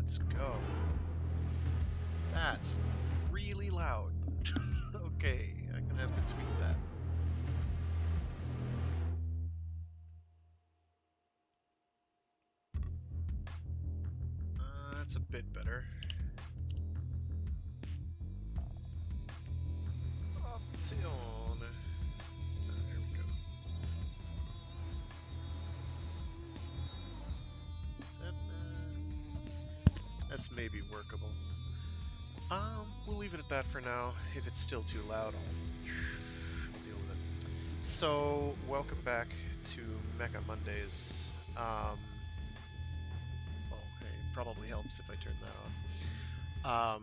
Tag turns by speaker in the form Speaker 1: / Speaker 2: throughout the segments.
Speaker 1: Let's go. That's really loud. Okay, I'm gonna have to tweak that. That's a bit better. Option. There we go. Is that, that's maybe workable. We'll leave it at that for now. If it's still too loud, I'll deal with it. So, welcome back to Mecha Mondays. Well, hey, it probably helps if I turn that off.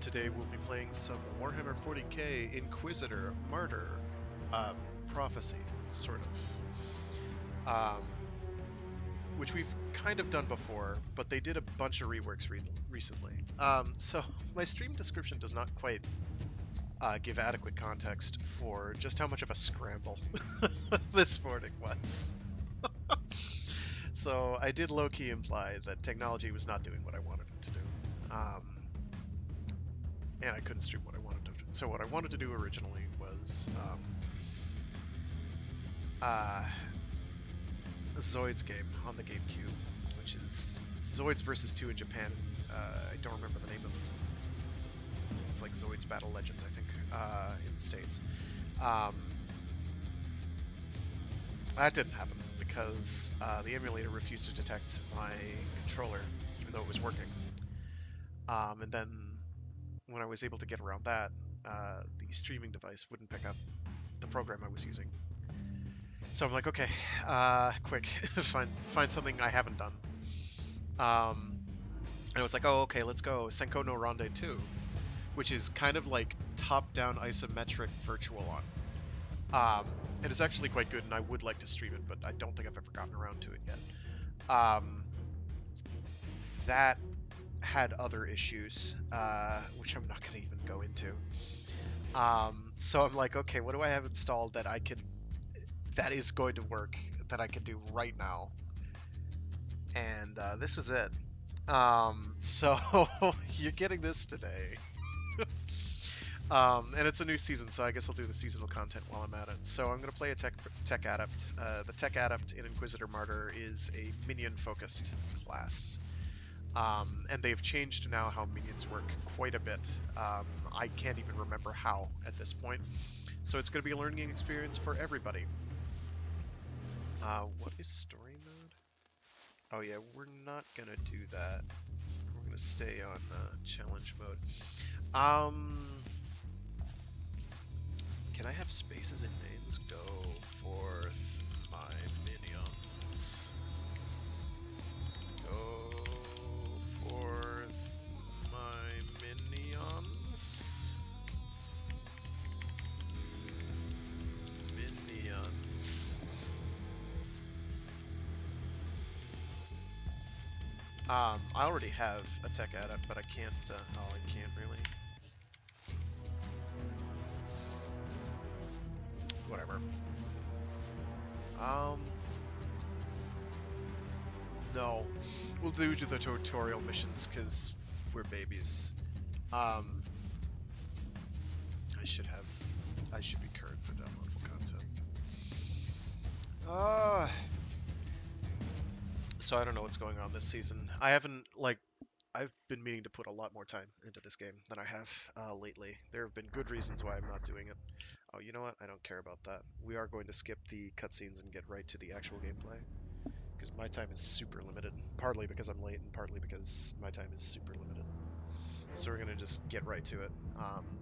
Speaker 1: Today we'll be playing some Warhammer 40K Inquisitor Martyr Prophecy, sort of. Which we've kind of done before, but they did a bunch of reworks recently. So my stream description does not quite give adequate context for just how much of a scramble this morning was. So I did low-key imply that technology was not doing what I wanted it to do. And I couldn't stream what I wanted to do. So what I wanted to do originally was Zoid's game on the GameCube, which is Zoids versus 2 in Japan. I don't remember the name of. It's like Zoids Battle Legends, I think, in the States. That didn't happen because the emulator refused to detect my controller, even though it was working. And then when I was able to get around that, the streaming device wouldn't pick up the program I was using. So I'm like, okay, quick, find something I haven't done. And I was like, oh, okay, let's go Senko no Ronde 2, which is kind of like top-down isometric virtual on. It is actually quite good, and I would like to stream it, but I don't think I've ever gotten around to it yet. That had other issues, which I'm not going to even go into. So I'm like, okay, what do I have installed that that is going to work, that I can do right now? And this is it. So you're getting this today. And it's a new season, so I guess I'll do the seasonal content while I'm at it. So I'm going to play a Tech-Adept. The Tech-Adept in Inquisitor Martyr is a minion-focused class. And they've changed now how minions work quite a bit. I can't even remember how at this point. So it's going to be a learning experience for everybody. What is story mode? Oh yeah, we're not going to do that. We're going to stay on challenge mode. Can I have spaces in names? Go forth, my minions. Go forth, my minions. Minions. I already have a Tech-Adept, but I can't, oh, I can't really. Whatever. No. We'll do the tutorial missions, because we're babies. I should be current for downloadable content. So I don't know what's going on this season. I've been meaning to put a lot more time into this game than I have lately. There have been good reasons why I'm not doing it. Oh, you know what? I don't care about that. We are going to skip the cutscenes and get right to the actual gameplay. Because my time is super limited. Partly because I'm late and partly because my time is super limited. So we're going to just get right to it.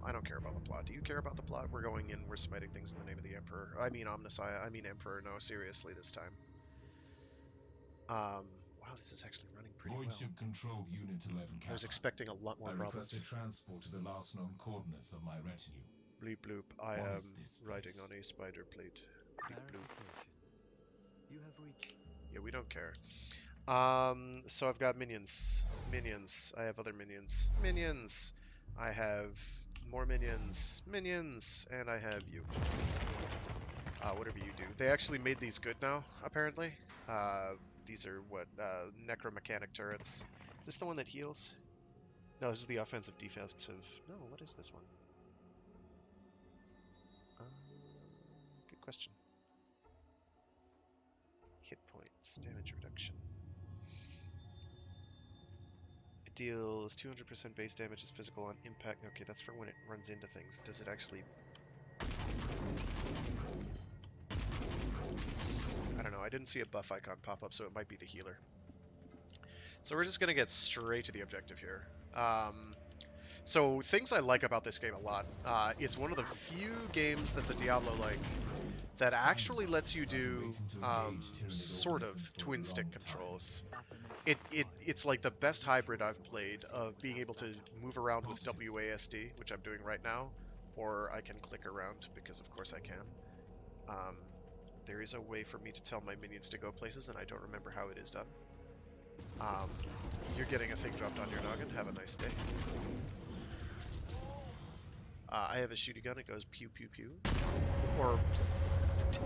Speaker 1: I don't care about the plot. Do you care about the plot? We're going in, we're smiting things in the name of the Emperor. I mean Omnissiah. I mean Emperor. No, seriously this time. Wow, this is actually running pretty well.
Speaker 2: Void ship control unit 11 Kappa.
Speaker 1: I was expecting a lot more problems.
Speaker 2: I requested transport to the last known coordinates of my retinue.
Speaker 1: Bleep bloop, I am riding on a spider plate. Bleep bloop.
Speaker 3: You have reached.
Speaker 1: Yeah, we don't care. So I've got minions. Minions. I have other minions. Minions! I have more minions. Minions! And I have you. Whatever you do. They actually made these good now, apparently. These are what, necromechanic turrets. Is this the one that heals? No, this is the offensive defensive. No, what is this one? Uh, Good question. Hit points, damage reduction. It deals 200% base damage as physical on impact. Okay, that's for when it runs into things. Does it actually... I don't know. I didn't see a buff icon pop up, so it might be the healer. So we're just going to get straight to the objective here. So things I like about this game a lot. It's one of the few games that's a Diablo-like that actually lets you do sort of twin stick controls. It's like the best hybrid I've played of being able to move around with WASD, which I'm doing right now, or I can click around because of course I can. There is a way for me to tell my minions to go places, and I don't remember how it is done. You're getting a thing dropped on your noggin. Have a nice day. I have a shooty gun. It goes pew pew pew. Or psst.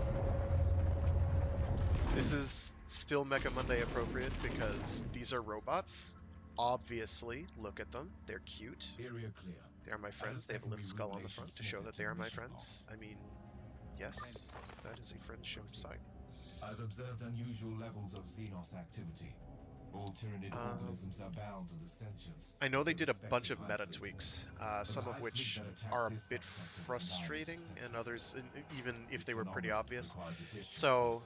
Speaker 1: This is still Mecha Monday appropriate because these are robots. Obviously, look at them. They're cute.
Speaker 2: Area clear.
Speaker 1: They are my friends. They have a little skull on the front to show that they are my friends. I mean, yes, that is a friendship sign.
Speaker 2: I've observed unusual levels of Xenos activity. All Tyranid organisms are bound to the sentience.
Speaker 1: I know they did a bunch of meta tweaks, some of which are a bit frustrating, and others, even if they were pretty obvious. So,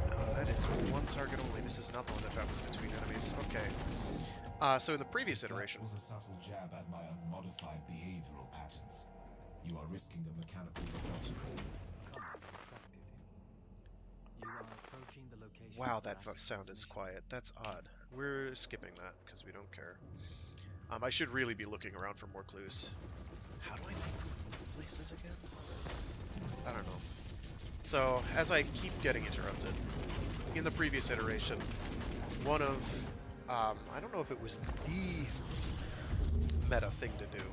Speaker 1: no, that is one target only. This is not the one that bounces between enemies. Okay. So in the previous iteration,
Speaker 2: was a subtle jab at my unmodified behavioral patterns. You are risking the mechanical lobotomy.
Speaker 1: wow, that sound is quiet. That's odd. We're skipping that because we don't care. I should really be looking around for more clues. How do I move places again? I don't know. So, as I keep getting interrupted, in the previous iteration, one of, I don't know if it was the meta thing to do,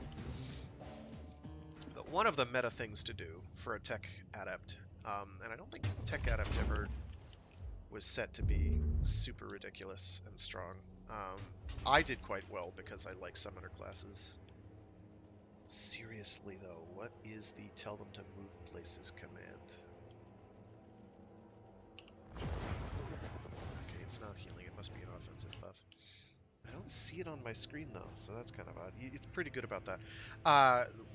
Speaker 1: but one of the meta things to do for a Tech-Adept, and I don't think Tech-Adept ever was set to be super ridiculous and strong. I did quite well because I like summoner classes. Seriously though, what is the tell them to move places command? Okay, it's not healing, it must be an offensive buff. I don't see it on my screen though, so that's kind of odd. It's pretty good about that.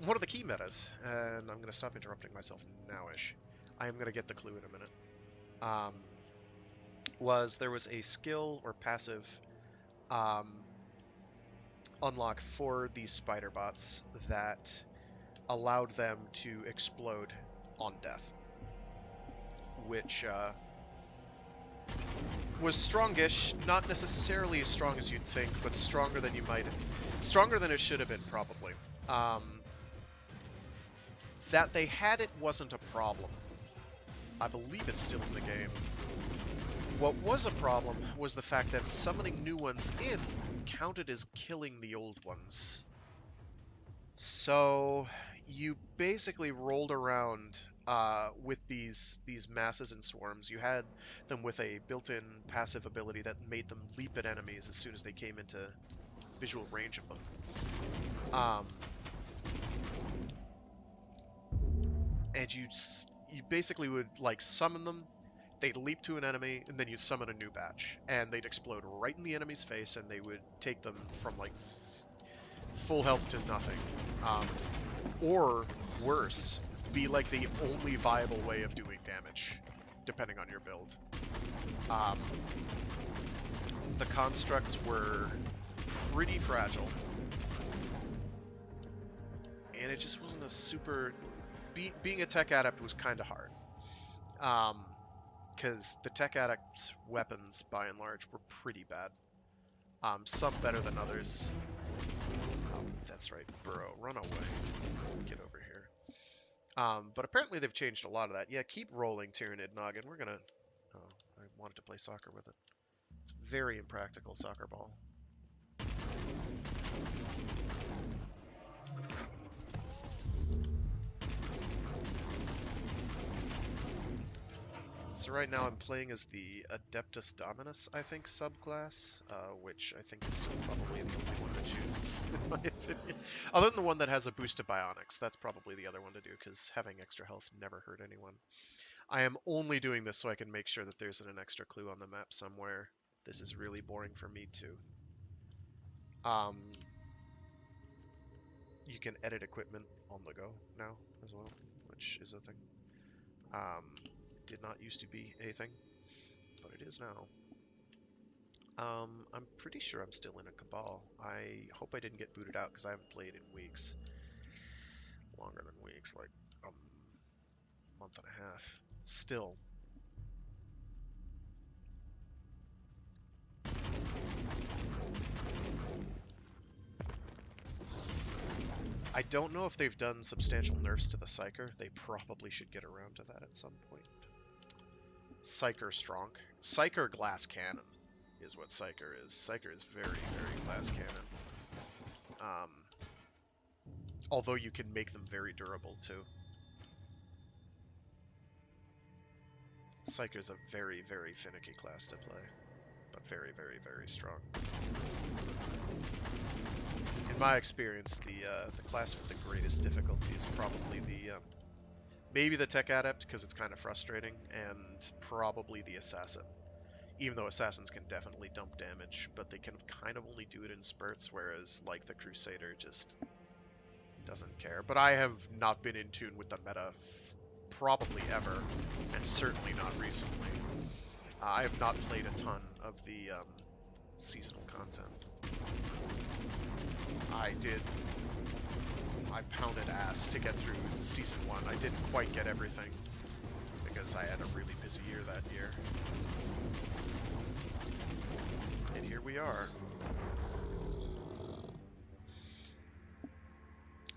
Speaker 1: One of the key metas, and I'm going to stop interrupting myself now-ish. I am going to get the clue in a minute. Was there was a skill or passive unlock for these spider bots that allowed them to explode on death, which was strongish, not necessarily as strong as you'd think, but stronger than you might, stronger than it should have been probably. That they had it wasn't a problem. I believe it's still in the game. What was a problem was the fact that summoning new ones in counted as killing the old ones. So you basically rolled around with these masses and swarms. You had them with a built-in passive ability that made them leap at enemies as soon as they came into visual range of them. And you basically would like summon them. They'd leap to an enemy, and then you'd summon a new batch, and they'd explode right in the enemy's face, and they would take them from like full health to nothing, or worse, be like the only viable way of doing damage, depending on your build. The constructs were pretty fragile, and it just wasn't a super. Being a tech adept was kind of hard. Because the Tech-Adepts' weapons, by and large, were pretty bad. Some better than others. Oh, that's right, Burrow, run away. Get over here. But apparently they've changed a lot of that. Yeah, keep rolling, Tyranid Noggin. We're gonna... Oh, I wanted to play soccer with it. It's very impractical, soccer ball. So right now I'm playing as the Adeptus Dominus, I think, subclass, which I think is still probably the only one to choose, in my opinion. Other than the one that has a boost to Bionics, that's probably the other one to do, because having extra health never hurt anyone. I am only doing this so I can make sure that there's an extra clue on the map somewhere. This is really boring for me too. You can edit equipment on the go now as well, which is a thing. Did not used to be a thing, but it is now. I'm pretty sure I'm still in a Cabal. I hope I didn't get booted out because I haven't played in weeks. Longer than weeks, like a month and a half. Still. I don't know if they've done substantial nerfs to the Psyker. They probably should get around to that at some point. Psyker strong. Psyker glass cannon is what Psyker is. Psyker is very, very glass cannon. Although you can make them very durable too. Psyker's a very, very finicky class to play, but very, very, very strong. In my experience, the class with the greatest difficulty is probably the maybe the Tech-Adept, because it's kind of frustrating, and probably the Assassin. Even though Assassins can definitely dump damage, but they can kind of only do it in spurts, whereas like the Crusader just doesn't care. But I have not been in tune with the meta probably ever, and certainly not recently. I have not played a ton of the seasonal content. I pounded ass to get through Season 1. I didn't quite get everything, because I had a really busy year that year. And here we are.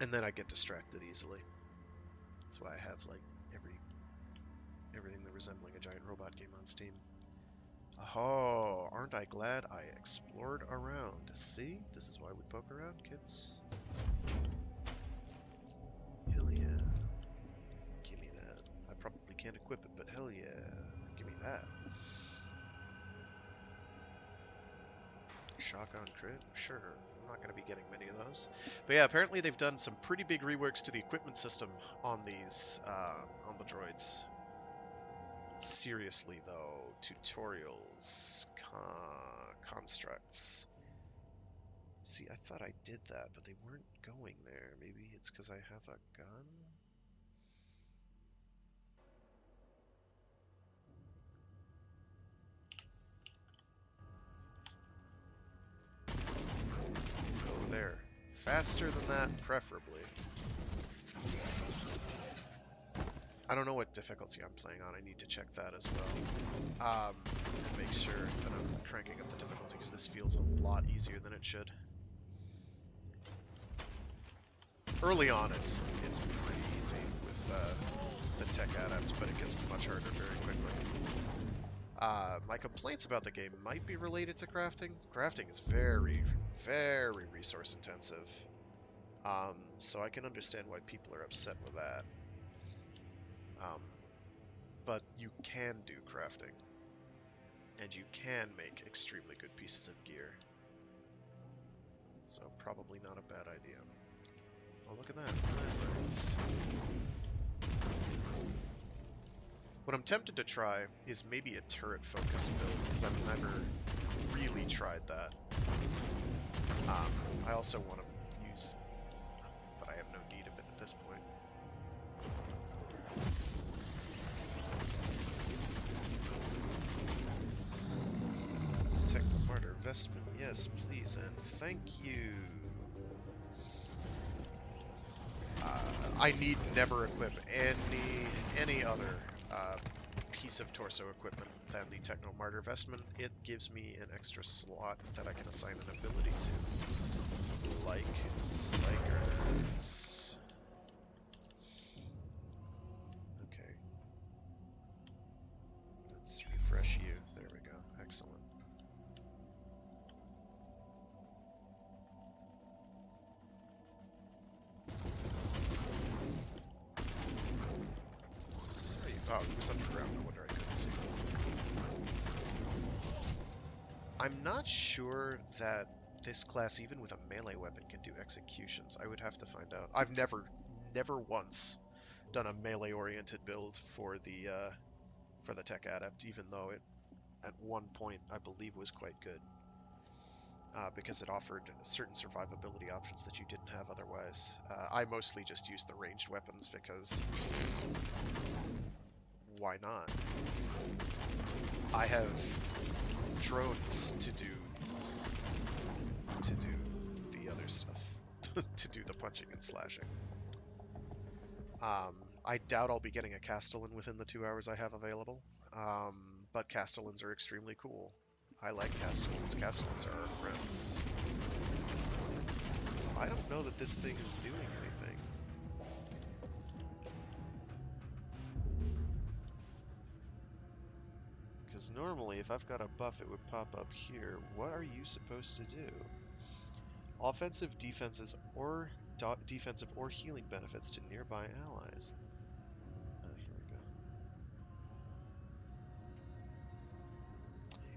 Speaker 1: And then I get distracted easily. That's why I have, like, everything that resembling a giant robot game on Steam. Oh, aren't I glad I explored around? See? This is why we poke around, kids. Hell yeah. Give me that. I probably can't equip it, but hell yeah. Give me that. Shotgun crit? Sure. I'm not going to be getting many of those. But yeah, apparently they've done some pretty big reworks to the equipment system on these, on the droids. Seriously, though. Tutorials. Constructs. See, I thought I did that, but they weren't going there. Maybe it's because I have a gun? Go there. Faster than that, preferably. I don't know what difficulty I'm playing on. I need to check that as well. And make sure that I'm cranking up the difficulty, because this feels a lot easier than it should. Early on, it's pretty easy with the Tech-Adepts, but it gets much harder very quickly. My complaints about the game might be related to crafting. Crafting is very, very resource intensive. So I can understand why people are upset with that. But you can do crafting, and you can make extremely good pieces of gear. So probably not a bad idea. Oh, look at that. Nice. What I'm tempted to try is maybe a turret-focused build, because I've never really tried that. I also want to use, but I have no need of it at this point. Techno Martyr Vestment, yes, please, and thank you. I need never equip any other piece of torso equipment than the Techno Martyr Vestment. It gives me an extra slot that I can assign an ability to, like Psychers. Okay. Let's refresh you. There we go. Excellent. Oh, he was underground. No wonder I couldn't see. I'm not sure that this class, even with a melee weapon, can do executions. I would have to find out. I've never once done a melee-oriented build for the Tech-Adept, even though it, at one point, I believe was quite good. Because it offered certain survivability options that you didn't have otherwise. I mostly just used the ranged weapons because why not? I have drones to do the other stuff, to do the punching and slashing. I doubt I'll be getting a Castellan within the 2 hours I have available, but Castellans are extremely cool. I like Castellans. Castellans are our friends. So I don't know that this thing is doing anything. Because normally, if I've got a buff, it would pop up here. What are you supposed to do? Offensive, defenses, or defensive or healing benefits to nearby allies. Here we go.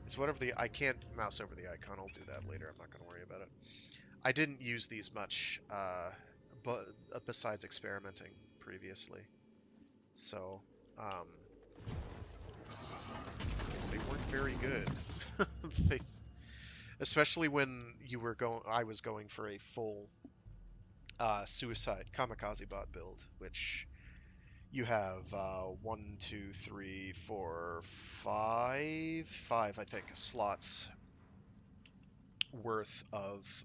Speaker 1: It's whatever the... I can't mouse over the icon. I'll do that later. I'm not going to worry about it. I didn't use these much, but besides experimenting previously. So, because they weren't very good. They, especially when I was going for a full suicide kamikaze bot build, which you have 1, 2, 3, 4, 5, I think, slots worth of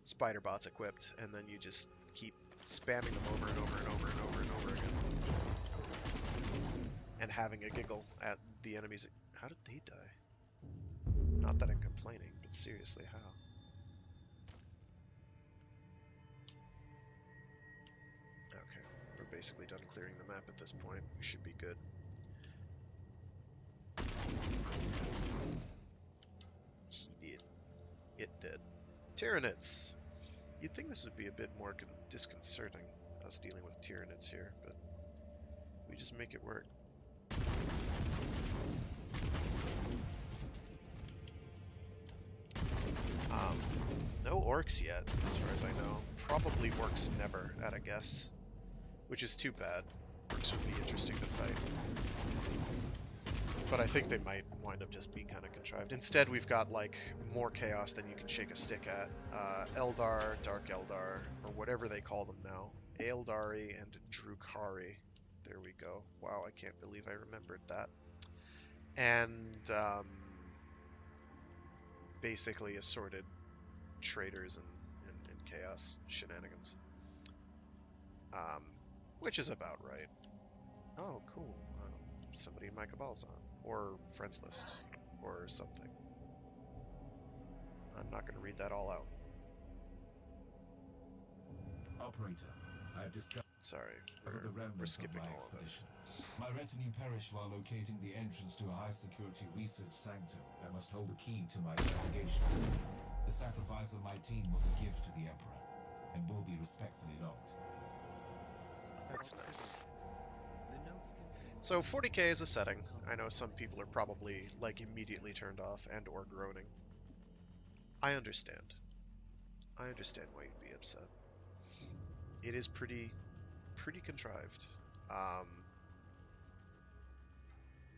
Speaker 1: spider bots equipped, and then you just keep spamming them over and over and over and over and over again, and having a giggle at the enemies. How did they die? Not that I'm complaining, but seriously, how? Okay, we're basically done clearing the map at this point. We should be good. He did. It did. Tyranids! You'd think this would be a bit more disconcerting, us dealing with Tyranids here, but we just make it work. No orcs yet, as far as I know. Probably orcs never, at a guess. Which is too bad. Orcs would be interesting to fight. But I think they might wind up just being kind of contrived. Instead, we've got, like, more chaos than you can shake a stick at. Eldar, Dark Eldar, or whatever they call them now. Eldari and Drukhari. There we go. Wow, I can't believe I remembered that. And, basically assorted traders and chaos shenanigans. Which is about right. Oh, cool. Somebody in my cabal's on. Or friends list. Or something. I'm not going to read that all out.
Speaker 2: Operator, I have discovered...
Speaker 1: Sorry,
Speaker 2: the
Speaker 1: we're
Speaker 2: remnants of
Speaker 1: skipping
Speaker 2: my
Speaker 1: all of this.
Speaker 2: expedition. My retinue perished while locating the entrance to a high-security research sanctum that must hold the key to my investigation. The sacrifice of my team was a gift to the Emperor, and will be respectfully logged.
Speaker 1: That's nice.
Speaker 3: The notes contain
Speaker 1: So 40K is a setting. I know some people are probably, like, immediately turned off and or groaning. I understand. I understand why you'd be upset. It is pretty contrived.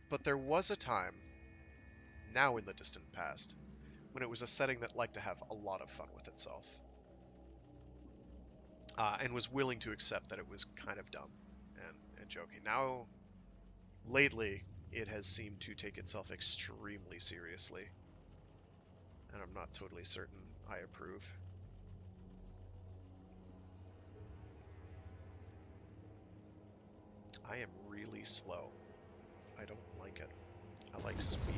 Speaker 1: But there was a time, now in the distant past, when it was a setting that liked to have a lot of fun with itself. And was willing to accept that it was kind of dumb and joking. Now, lately, it has seemed to take itself extremely seriously. And I'm not totally certain I approve. I am really slow. I don't like it. I like speed.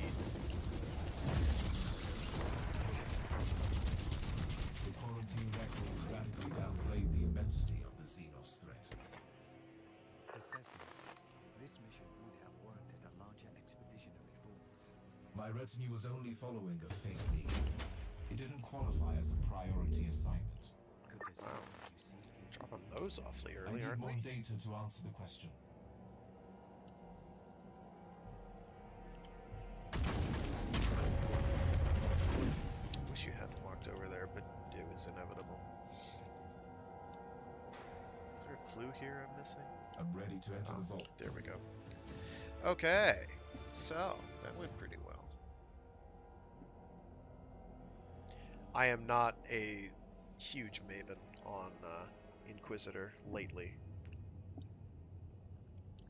Speaker 2: The quarantine records radically downplayed the immensity of the Xenos threat.
Speaker 3: assessment. This mission would have worked at a larger expeditionary force.
Speaker 2: My retinue was only following a faint need. It didn't qualify as a priority assignment.
Speaker 3: Could this
Speaker 1: Wow.
Speaker 3: you see here?
Speaker 1: Dropping those awfully
Speaker 2: I
Speaker 1: early,
Speaker 2: need
Speaker 1: aren't we?
Speaker 2: more data to answer the question.
Speaker 1: clue here I'm missing?
Speaker 2: I'm ready to enter
Speaker 1: Oh,
Speaker 2: the vault.
Speaker 1: there we go. Okay, so that went pretty well. I am not a huge maven on Inquisitor lately. A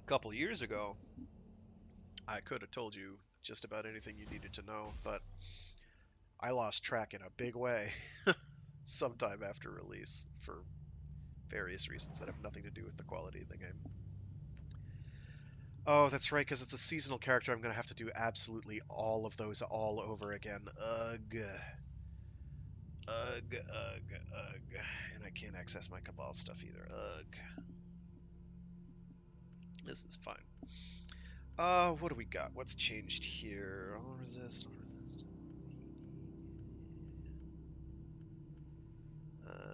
Speaker 1: couple years ago, I could have told you just about anything you needed to know, but I lost track in a big way sometime after release for various reasons that have nothing to do with the quality of the game. Oh, that's right, because it's a seasonal character. I'm going to have to do absolutely all of those all over again. Ugh. Ugh, ugh, ugh. And I can't access my Cabal stuff either. Ugh. This is fine. What do we got? What's changed here? All resist, all resist.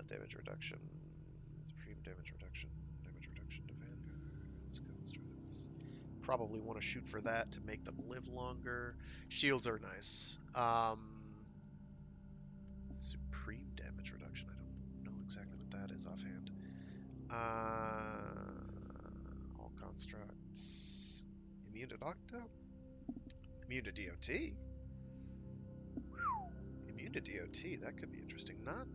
Speaker 1: Damage reduction. Supreme damage reduction. Damage reduction to vanguards. Constructs. Probably want to shoot for that to make them live longer. Shields are nice. Supreme damage reduction. I don't know exactly what that is offhand. All constructs. Immune to knockdown? Immune to DOT? Immune to DOT, that could be interesting. Not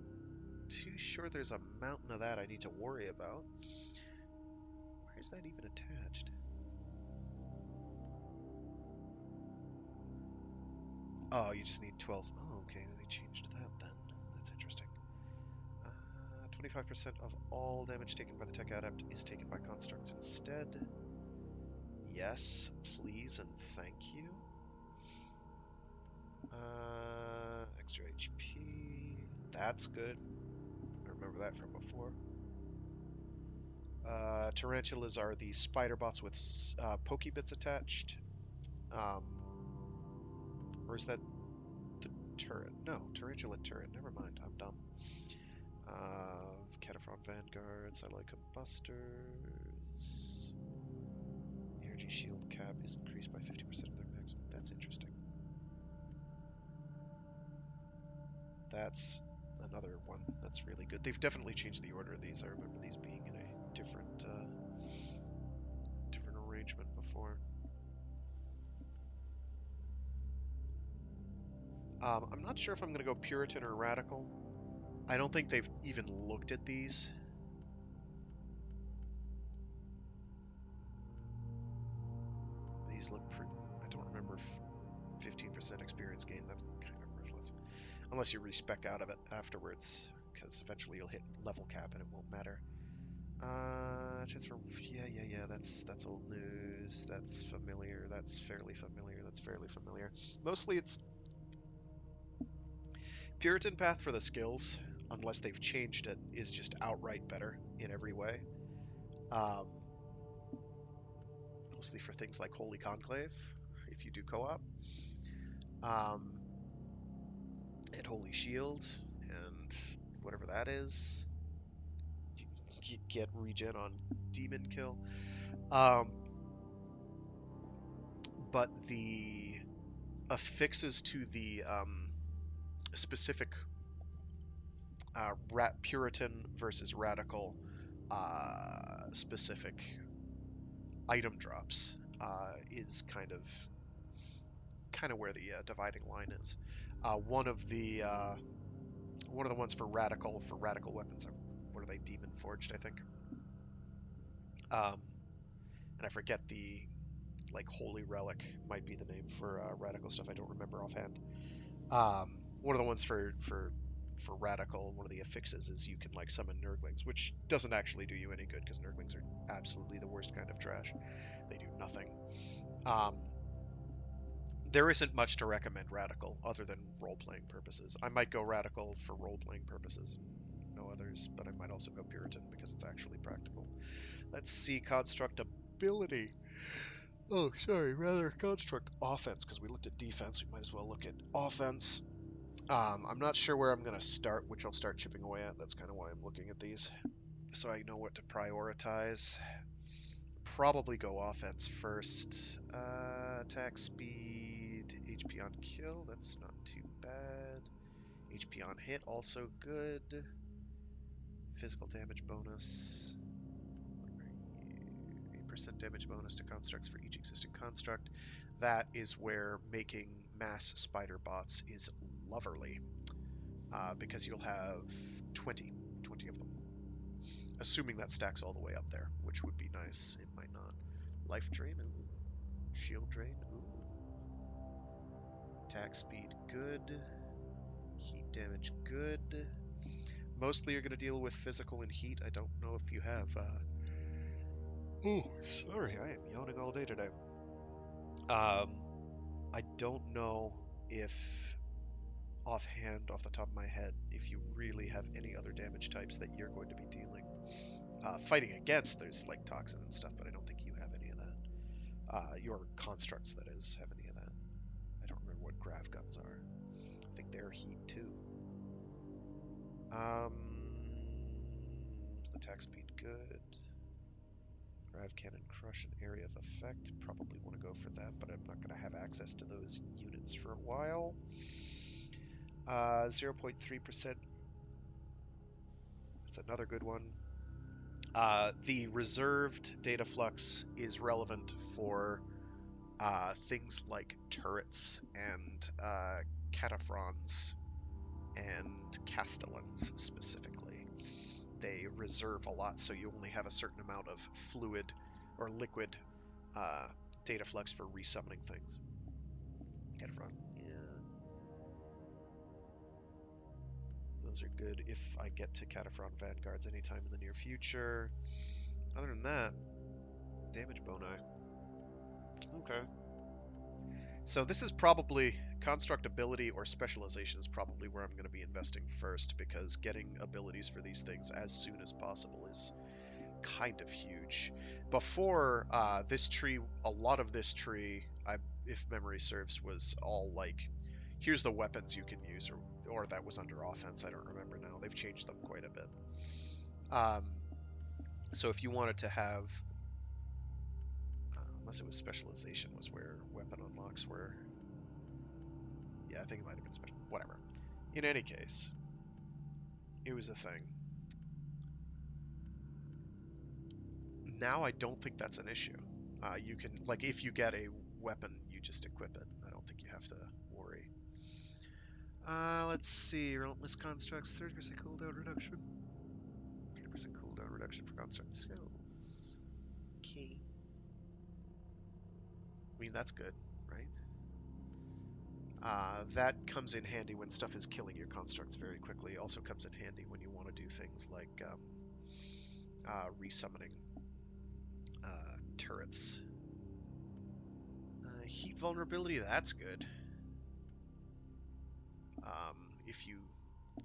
Speaker 1: too sure there's a mountain of that I need to worry about. Where is that even attached? Oh, you just need 12. Oh, okay, they changed that then. That's interesting. 25% of all damage taken by the Tech-Adept is taken by constructs instead. Yes, please and thank you. Extra HP. That's good. I remember that from before. Tarantulas are the spider bots with pokey bits attached. Or is that the turret? No, tarantula turret. Never mind. I'm dumb. Cataphront vanguards. I like combustors. Energy shield cap is increased by 50% of their maximum. That's interesting. That's another one that's really good. They've definitely changed the order of these. I remember these being in a different different arrangement before. I'm not sure if I'm going to go Puritan or Radical. I don't think they've even looked at these. These look pretty... I don't remember 15% experience gain. That's kind of worthless. Unless you respec out of it afterwards, because eventually you'll hit level cap and it won't matter. Transfer... Yeah, that's old news. That's familiar. That's fairly familiar. That's fairly familiar. Mostly it's Puritan path for the skills, unless they've changed it, is just outright better in every way. Mostly for things like Holy Conclave, if you do co-op, and Holy Shield, and whatever that is. Get regen on Demon Kill. But the affixes to the specific Puritan versus Radical specific item drops is kind of where the dividing line is. One of the ones for radical weapons. What are they? Demon Forged, I think. And I forget the Holy Relic might be the name for radical stuff. I don't remember offhand. One of the ones for radical, one of the affixes is you can summon Nurglings, which doesn't actually do you any good because Nurglings are absolutely the worst kind of trash. They do nothing. There isn't much to recommend radical other than role-playing purposes. I might go radical for role-playing purposes and no others, but I might also go Puritan because it's actually practical. Let's see construct ability. Oh, sorry, rather construct offense, because we looked at defense. We might as well look at offense. I'm not sure where I'm going to start, which I'll start chipping away at. That's kind of why I'm looking at these, so I know what to prioritize. Probably go offense first. Attack speed, HP on kill, that's not too bad. HP on hit, also good. Physical damage bonus. 10% damage bonus to constructs for each existing construct. That is where making mass spider bots is lovely, because you'll have 20 of them. Assuming that stacks all the way up there, which would be nice. It might not. Life drain, ooh. Shield drain, ooh. Attack speed, good. Heat damage, good. Mostly you're going to deal with physical and heat. I don't know if you have... Oh, sorry, I am yawning all day today. I don't know if, offhand, off the top of my head, if you really have any other damage types that you're going to be dealing. Fighting against, there's like toxin and stuff, but I don't think you have any of that. Your constructs, that is, have any of that. I don't remember what grav guns are. I think they're heat too. Attack speed, good. Grav cannon, crush, and area of effect. Probably want to go for that, but I'm not going to have access to those units for a while. 0.3%. That's another good one. The reserved data flux is relevant for things like turrets and cataphrons and castellans specifically. They reserve a lot, so you only have a certain amount of fluid or liquid data flux for resummoning things. Cataphron, yeah. Those are good if I get to Cataphron Vanguards anytime in the near future. Other than that, damage boni. Okay. So this is probably construct ability or specialization is probably where I'm going to be investing first, because getting abilities for these things as soon as possible is kind of huge. Before this tree, a lot of this tree, if memory serves, was all like, here's the weapons you can use, or that was under offense. I don't remember now. They've changed them quite a bit. So if you wanted to have, unless it was specialization was where weapon unlocks were. Yeah, I think it might have been special. Whatever. In any case, it was a thing. Now I don't think that's an issue. You can, like, if you get a weapon, you just equip it. I don't think you have to worry. Let's see. Relentless constructs, 30% cooldown reduction. 30% cooldown reduction for construct skills. Okay. I mean, that's good, right? That comes in handy when stuff is killing your constructs very quickly. It also comes in handy when you want to do things like resummoning turrets. Heat vulnerability, that's good. If you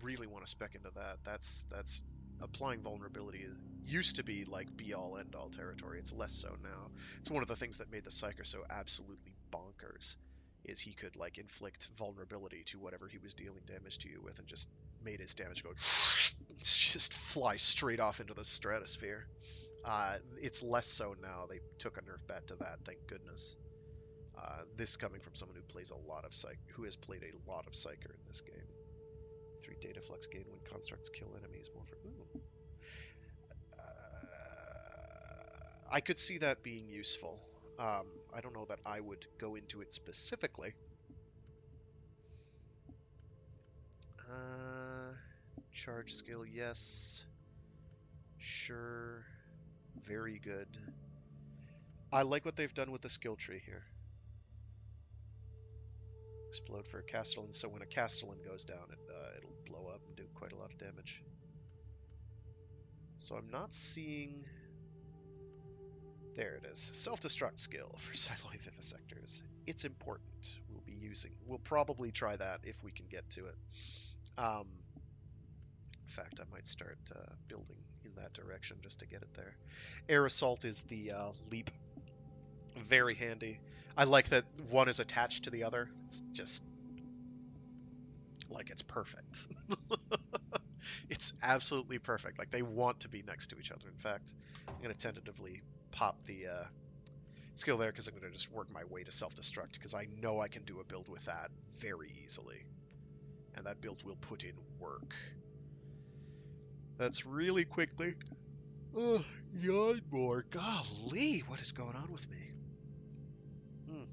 Speaker 1: really want to spec into that, that's applying vulnerability used to be like be-all end-all territory. It's less so now. It's one of the things that made the Psyker so absolutely bonkers, is he could like inflict vulnerability to whatever he was dealing damage to you with, and just made his damage go just fly straight off into the stratosphere. It's less so now. They took a nerf bat to that, thank goodness. This coming from someone who plays a lot of who has played a lot of Psyker in this game. 3 data flux gain when constructs kill enemies. More for I could see that being useful. I don't know that I would go into it specifically. Charge skill, yes. Sure. Very good. I like what they've done with the skill tree here. Explode for a Castellan, so when a Castellan goes down, it'll blow up and do quite a lot of damage. So I'm not seeing... There it is. Self-destruct skill for Cyloid Vivisectors. It's important. We'll probably try that if we can get to it. In fact, I might start building in that direction just to get it there. Air Assault is the leap. Very handy. I like that one is attached to the other. It's just... like, it's perfect. It's absolutely perfect. Like, they want to be next to each other. In fact, I'm going to tentatively pop the skill there, because I'm going to just work my way to self-destruct, because I know I can do a build with that very easily. And that build will put in work. That's really quickly. Ugh, yawn more. Golly, what is going on with me? Hmm.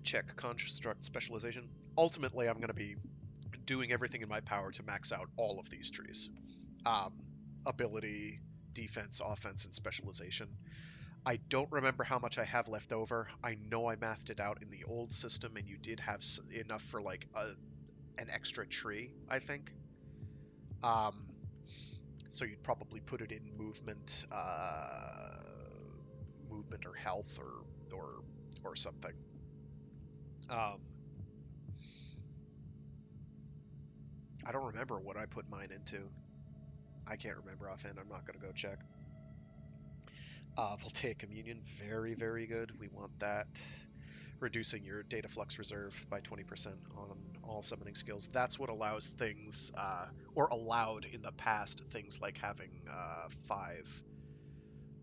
Speaker 1: Check construct specialization. Ultimately, I'm going to be doing everything in my power to max out all of these trees. Um, ability, defense, offense, and specialization. I don't remember how much I have left over. I know I mathed it out in the old system, and you did have enough for like an extra tree, I think. Um, so you'd probably put it in movement or health or something. Um, I don't remember what I put mine into. I can't remember offhand. I'm not gonna go check. Voltaic Communion, very, very good. We want that. Reducing your data flux reserve by 20% on all summoning skills. That's what allows things, or allowed in the past, things like having 5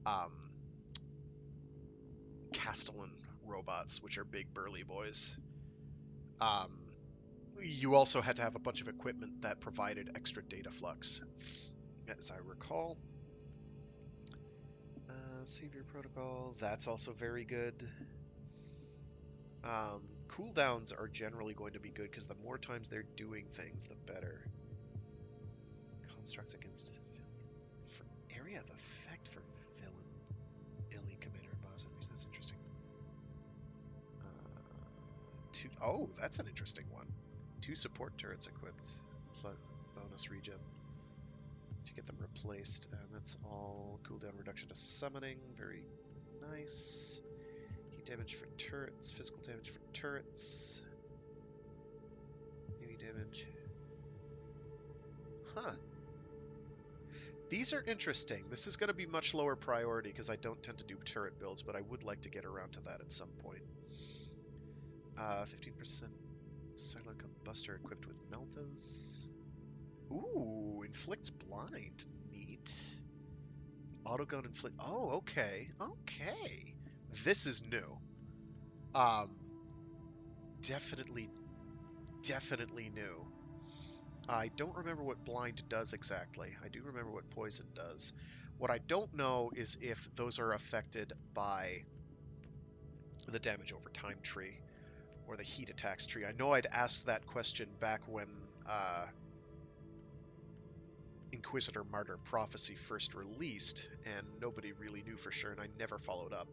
Speaker 1: um, Castellan robots, which are big burly boys. Um, you also had to have a bunch of equipment that provided extra data flux, as I recall. Savior Protocol, that's also very good. Cooldowns are generally going to be good because the more times they're doing things, the better. Constructs against villain. For area of effect for villain, illy commander, and boss enemies. That's interesting. Oh, that's an interesting one. 2 support turrets equipped, plus bonus regen to get them replaced, and that's all cooldown reduction to summoning. Very nice. Heat damage for turrets, physical damage for turrets. Heavy damage. Huh. These are interesting. This is going to be much lower priority because I don't tend to do turret builds, but I would like to get around to that at some point. 15% cellular combustor equipped with meltas. Ooh, inflicts blind. Neat. Autogun inflict. Oh, okay. Okay. This is new. Um, definitely new. I don't remember what blind does exactly. I do remember what poison does. What I don't know is if those are affected by the damage over time tree or the heat attacks tree. I know I'd asked that question back when Inquisitor Martyr Prophecy first released, and nobody really knew for sure, and I never followed up.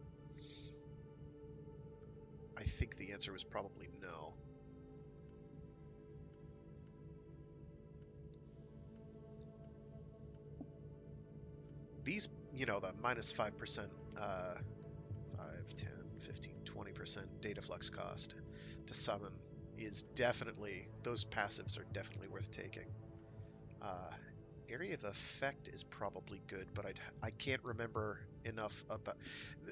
Speaker 1: I think the answer was probably no. These, you know, the minus 5%, 5, 10, 15, 20% data flux cost to summon is definitely, those passives are definitely worth taking. Area of effect is probably good, but I can't remember enough about...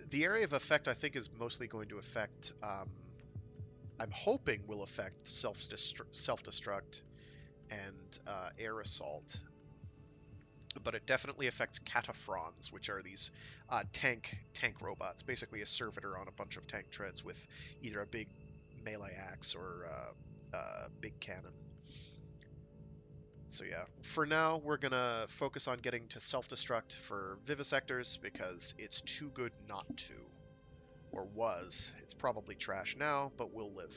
Speaker 1: The area of effect, I think, is mostly going to affect... I'm hoping will affect self-destruct and air assault. But it definitely affects cataphrons, which are these tank robots, basically a servitor on a bunch of tank treads with either a big melee axe or a big cannon. So yeah, for now we're gonna focus on getting to self-destruct for vivisectors because it's too good not to, or was. It's probably trash now, but will live.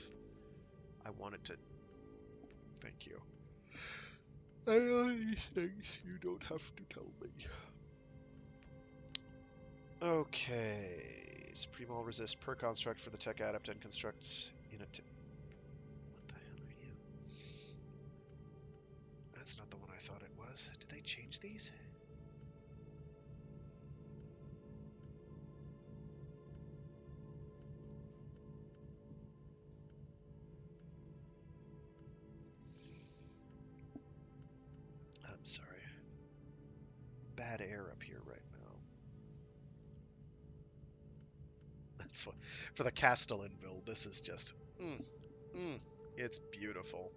Speaker 1: I wanted to. Thank you. I know these things you don't have to tell me. Okay. Supreme All Resist per construct for the Tech-Adept and constructs in a... What the hell are you? That's not the one I thought it was. Did they change these? I'm sorry. Bad air up here right now. That's what... For the Castellan build, this is just... it's beautiful.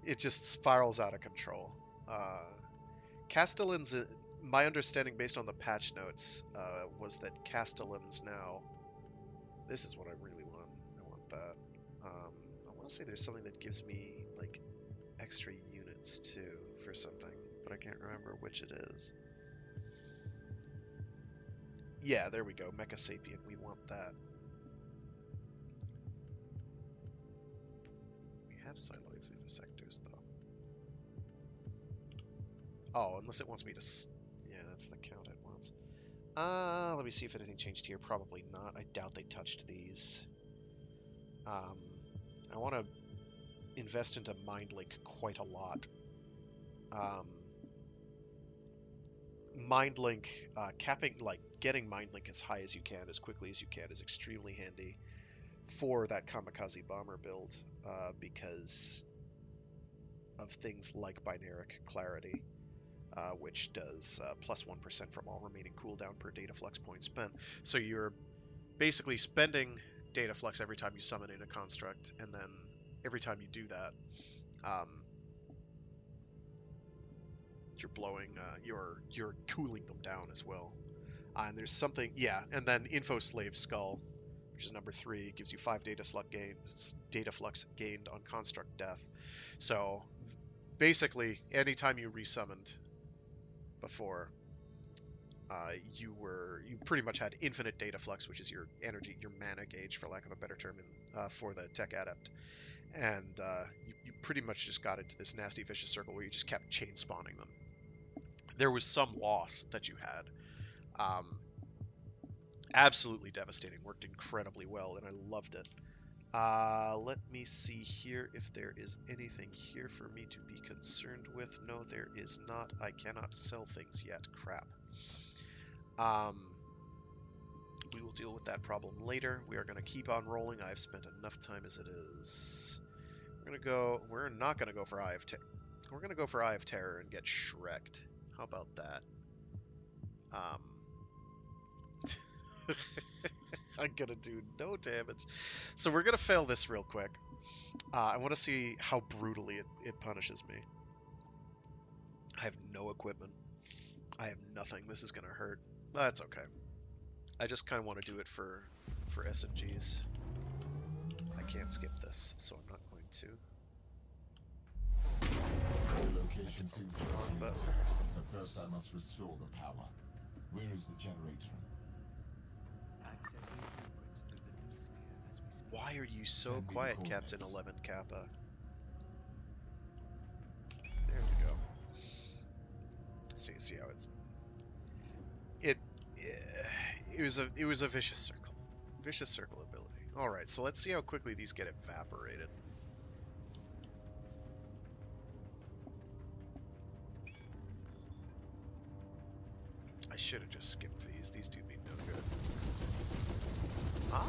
Speaker 1: It just spirals out of control. Castellans, my understanding based on the patch notes, was that Castellans now... This is what I really want. I want that. I want to say there's something that gives me, like, extra units, too, for something. But I can't remember which it is. Yeah, there we go. Mecha Sapient. We want that. We have Siloid Vivisectors, though. Oh, unless it wants me to... Yeah, that's the count it wants. Let me see if anything changed here. Probably not. I doubt they touched these. I want to invest into MindLink quite a lot. MindLink, capping, like, getting MindLink as high as you can, as quickly as you can, is extremely handy for that Kamikaze Bomber build, because of things like Binaric Clarity, which does plus 1% from all remaining cooldown per data flux point spent. So you're basically spending data flux every time you summon in a construct, and then every time you do that, you're blowing, you're cooling them down as well. And there's something, yeah, and then Info Slave Skull, which is number 3, gives you 5 data flux gained on construct death. So basically, anytime you resummoned before, you pretty much had infinite data flux, which is your energy, your mana gauge, for lack of a better term, for the Tech-Adept. And you pretty much just got into this nasty vicious circle where you just kept chain spawning them. There was some loss that you had. Absolutely devastating. Worked incredibly well, and I loved it. Let me see here if there is anything here for me to be concerned with. No, there is not. I cannot sell things yet. Crap. We will deal with that problem later. We are going to keep on rolling. I've spent enough time as it is. We're not going to go for Eye of Terror. We're going to go for Eye of Terror and get Shrek'd. How about that? I'm going to do no damage. So we're going to fail this real quick. I want to see how brutally it punishes me. I have no equipment. I have nothing. This is going to hurt. That's okay. I just kind of want to do it for SMGs. I can't skip this, so I'm not going to.
Speaker 2: The location seems to be intact, but first I must restore the power. Where is the generator?
Speaker 3: Accessing blueprints through the Noon sphere as we speak.
Speaker 1: Why are you so
Speaker 2: Send me the
Speaker 1: quiet, Captain
Speaker 2: coordinates.
Speaker 1: 11 Kappa? There we go. See how it's... It was a vicious circle ability. All right, so let's see how quickly these get evaporated. I should have just skipped these. These do me no good. Ah!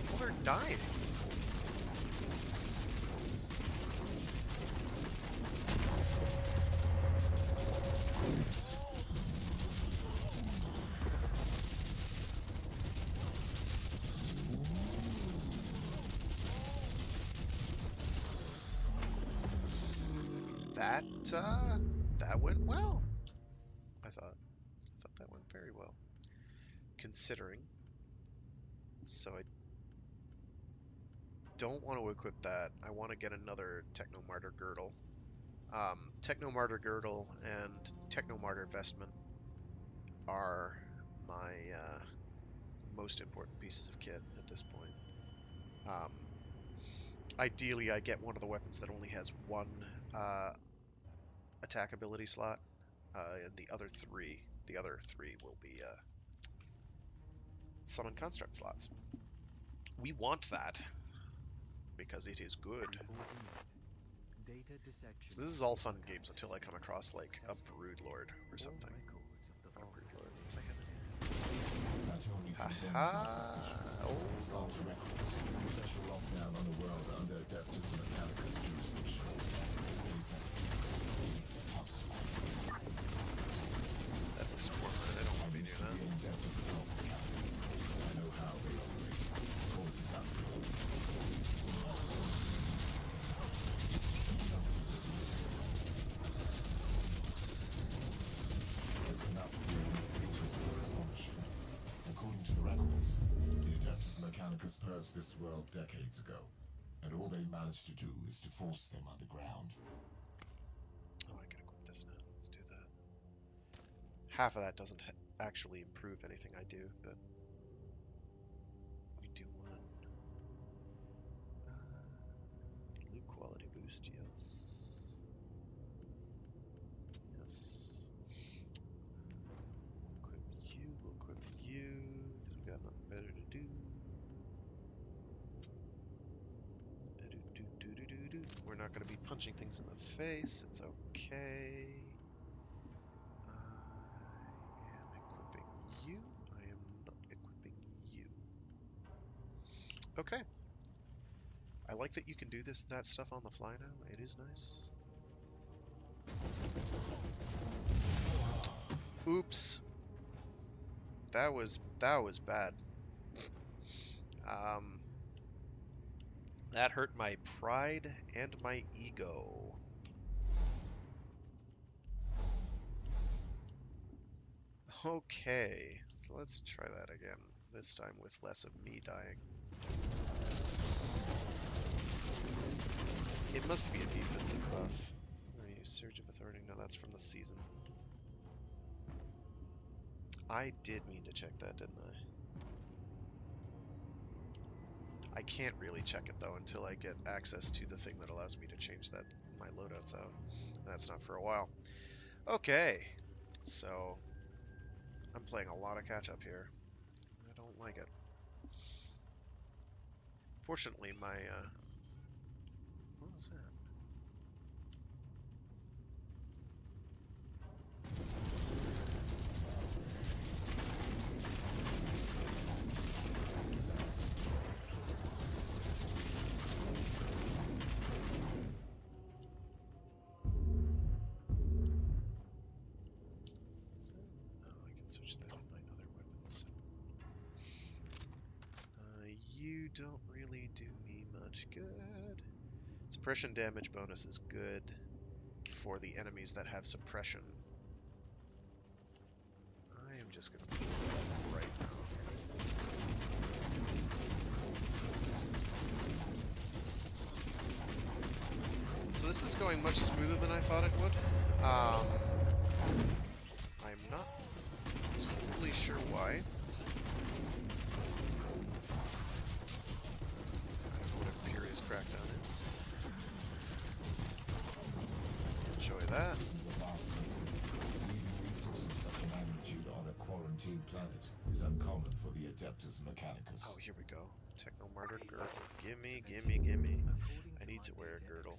Speaker 1: Well, they're dying. That went well. I thought that went very well, considering. So I don't want to equip that. I want to get another Techno Martyr Girdle. Techno Martyr Girdle and Techno Martyr Vestment are my most important pieces of kit at this point. Ideally, I get one of the weapons that only has one attack ability slot, and the other three will be summon construct slots. We want that because it is good.
Speaker 3: Data dissection.
Speaker 1: So this is all fun and games until I come across like a Broodlord or something.
Speaker 3: Records of the
Speaker 1: A Broodlord.
Speaker 2: That only confirms
Speaker 1: Ha
Speaker 2: my suspicion.
Speaker 1: Oh.
Speaker 2: It's large records. Special lockdown on the world under Adeptus Mechanicus jurisdiction. This place has secrets that need to talk to.
Speaker 1: That's a swarm, and I don't want to be near that.
Speaker 2: In depth of the health mechanics. I know how they operate. Call it that. The tenacity of these creatures is astonishing. According to the records, the Adeptus Mechanicus purged this world decades ago, and all they managed to do is to force them underground.
Speaker 1: Oh, I can equip this now. Let's do that. Half of that doesn't actually improve anything I do, but we do one. Loot quality boost, yes. Yes. We'll equip you, because we've got nothing better to do. We're not going to be punching things in the face. It's okay. I am equipping you. I am not equipping you. Okay. I like that you can do that stuff on the fly now. It is nice. Oops. That was bad. That hurt my pride and my ego. Okay, so let's try that again. This time with less of me dying. It must be a defensive buff. I'm gonna use Surge of Authority. No, that's from the season. I did mean to check that, didn't I? I can't really check it though until I get access to the thing that allows me to change my loadouts out. That's not for a while. Okay, so I'm playing a lot of catch up here. I don't like it. Fortunately, my what was that? Switch that in my other weapons. You don't really do me much good. Suppression damage bonus is good for the enemies that have suppression. I am just going to put that right now. So this is going much smoother than I thought it would. I'm not totally sure why. I don't know what Imperious Crackdown is. Enjoy that.
Speaker 2: This is a vast facility. Leaving resources of such magnitude on a quarantined planet is uncommon for the Adeptus Mechanicus.
Speaker 1: Oh, here we go. Techno Martyr girdle. Gimme, gimme, gimme. I need to wear a girdle.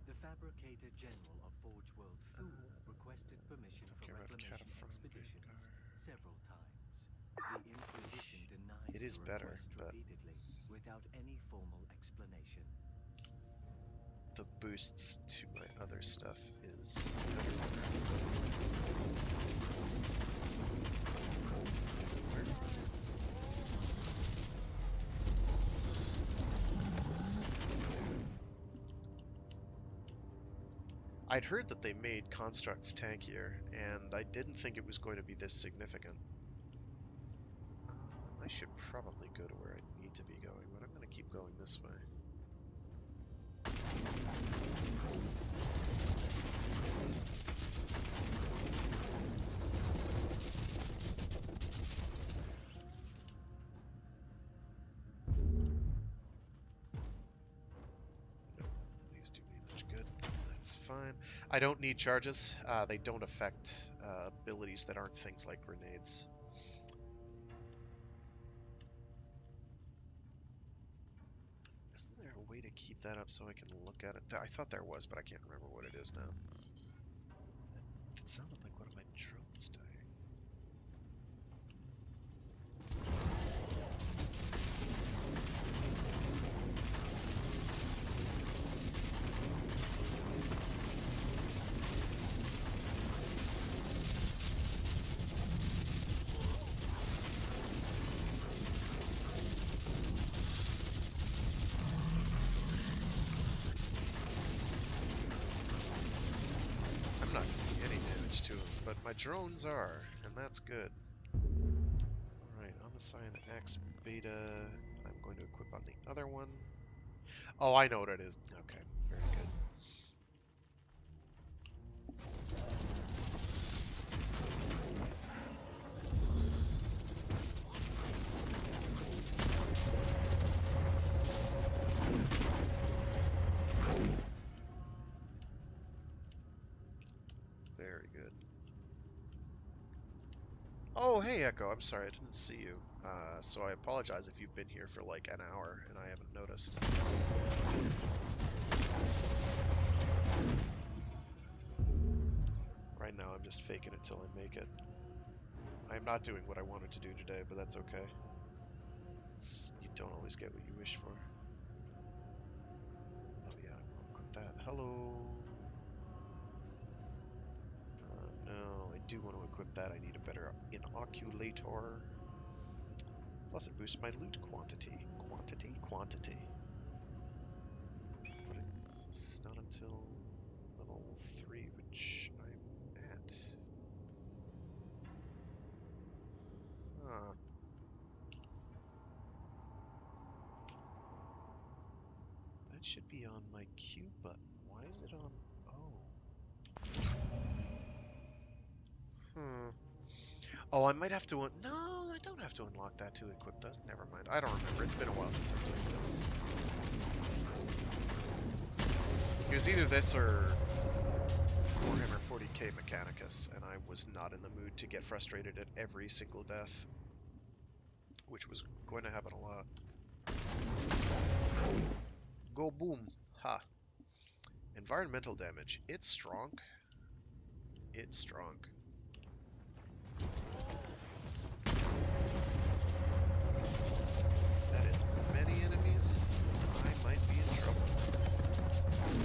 Speaker 3: The Fabricator General of Forge World Thule requested permission for reclamation expeditions several times. The Inquisition denied
Speaker 1: It is
Speaker 3: the
Speaker 1: better,
Speaker 3: request
Speaker 1: but
Speaker 3: repeatedly, without any formal explanation.
Speaker 1: the boosts to my other stuff is better. I'd heard that they made constructs tankier, and I didn't think it was going to be this significant. I should probably go to where I need to be going, but I'm going to keep going this way. Nope, these do me much good. That's fine. I don't need charges. They don't affect abilities that aren't things like grenades. Isn't there a way to keep that up so I can look at it? I thought there was, but I can't remember what it is now. It sounded like one of my drones dying. I'm not doing any damage to him, but my drones are, and that's good. Alright, Omnissiah X Beta. I'm going to equip on the other one. Oh, I know what it is. Okay, very good. Very good. Oh, hey, Echo. I'm sorry, I didn't see you. So I apologize if you've been here for like an hour and I haven't noticed. Right now, I'm just faking it till I make it. I'm not doing what I wanted to do today, but that's okay. You don't always get what you wish for. Oh yeah, I want to equip that. Hello. No, I do want to equip that. I need a better inoculator. Plus it boosts my loot quantity. Quantity. But it's not until level 3, which I'm at. Huh. That should be on my Q button. Why is it on... Oh. Hmm. Oh, I might have to... No, I don't have to unlock that to equip that. Never mind. I don't remember. It's been a while since I played this. It was either this or Warhammer 40K Mechanicus, and I was not in the mood to get frustrated at every single death, which was going to happen a lot. Go boom. Ha. Environmental damage. It's strong. It's strong. That is many enemies. I might be in trouble.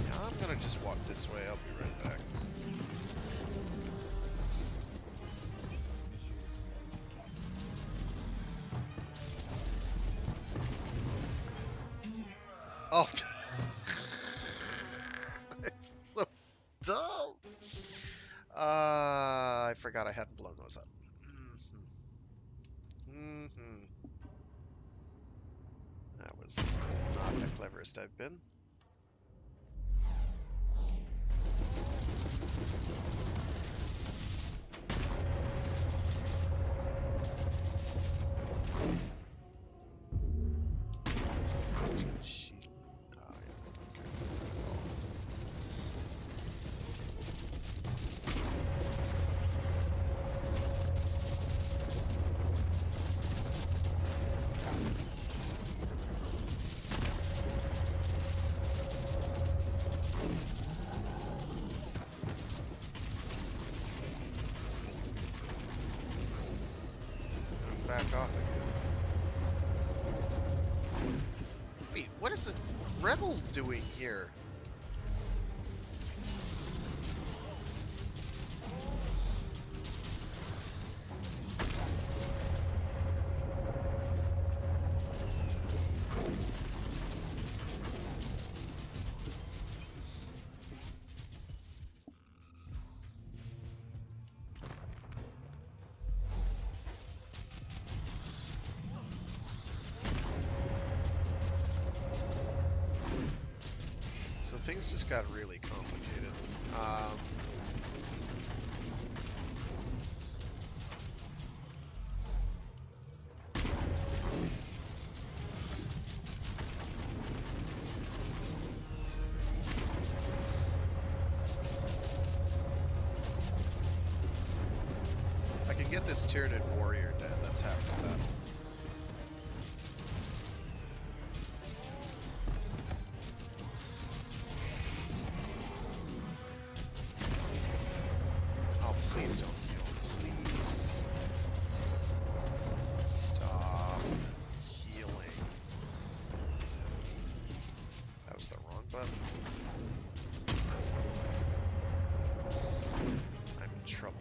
Speaker 1: Yeah, I'm gonna just walk this way. I'll be right back. Oh, it's so dumb. I forgot I hadn't blown those up. That was not the cleverest I've been. Back off again. Wait, what is the rebel doing here? So things just got really complicated. I can get this Tyranid warrior dead. That's half the battle. Please don't heal. Please. Stop healing. That was the wrong button. I'm in trouble.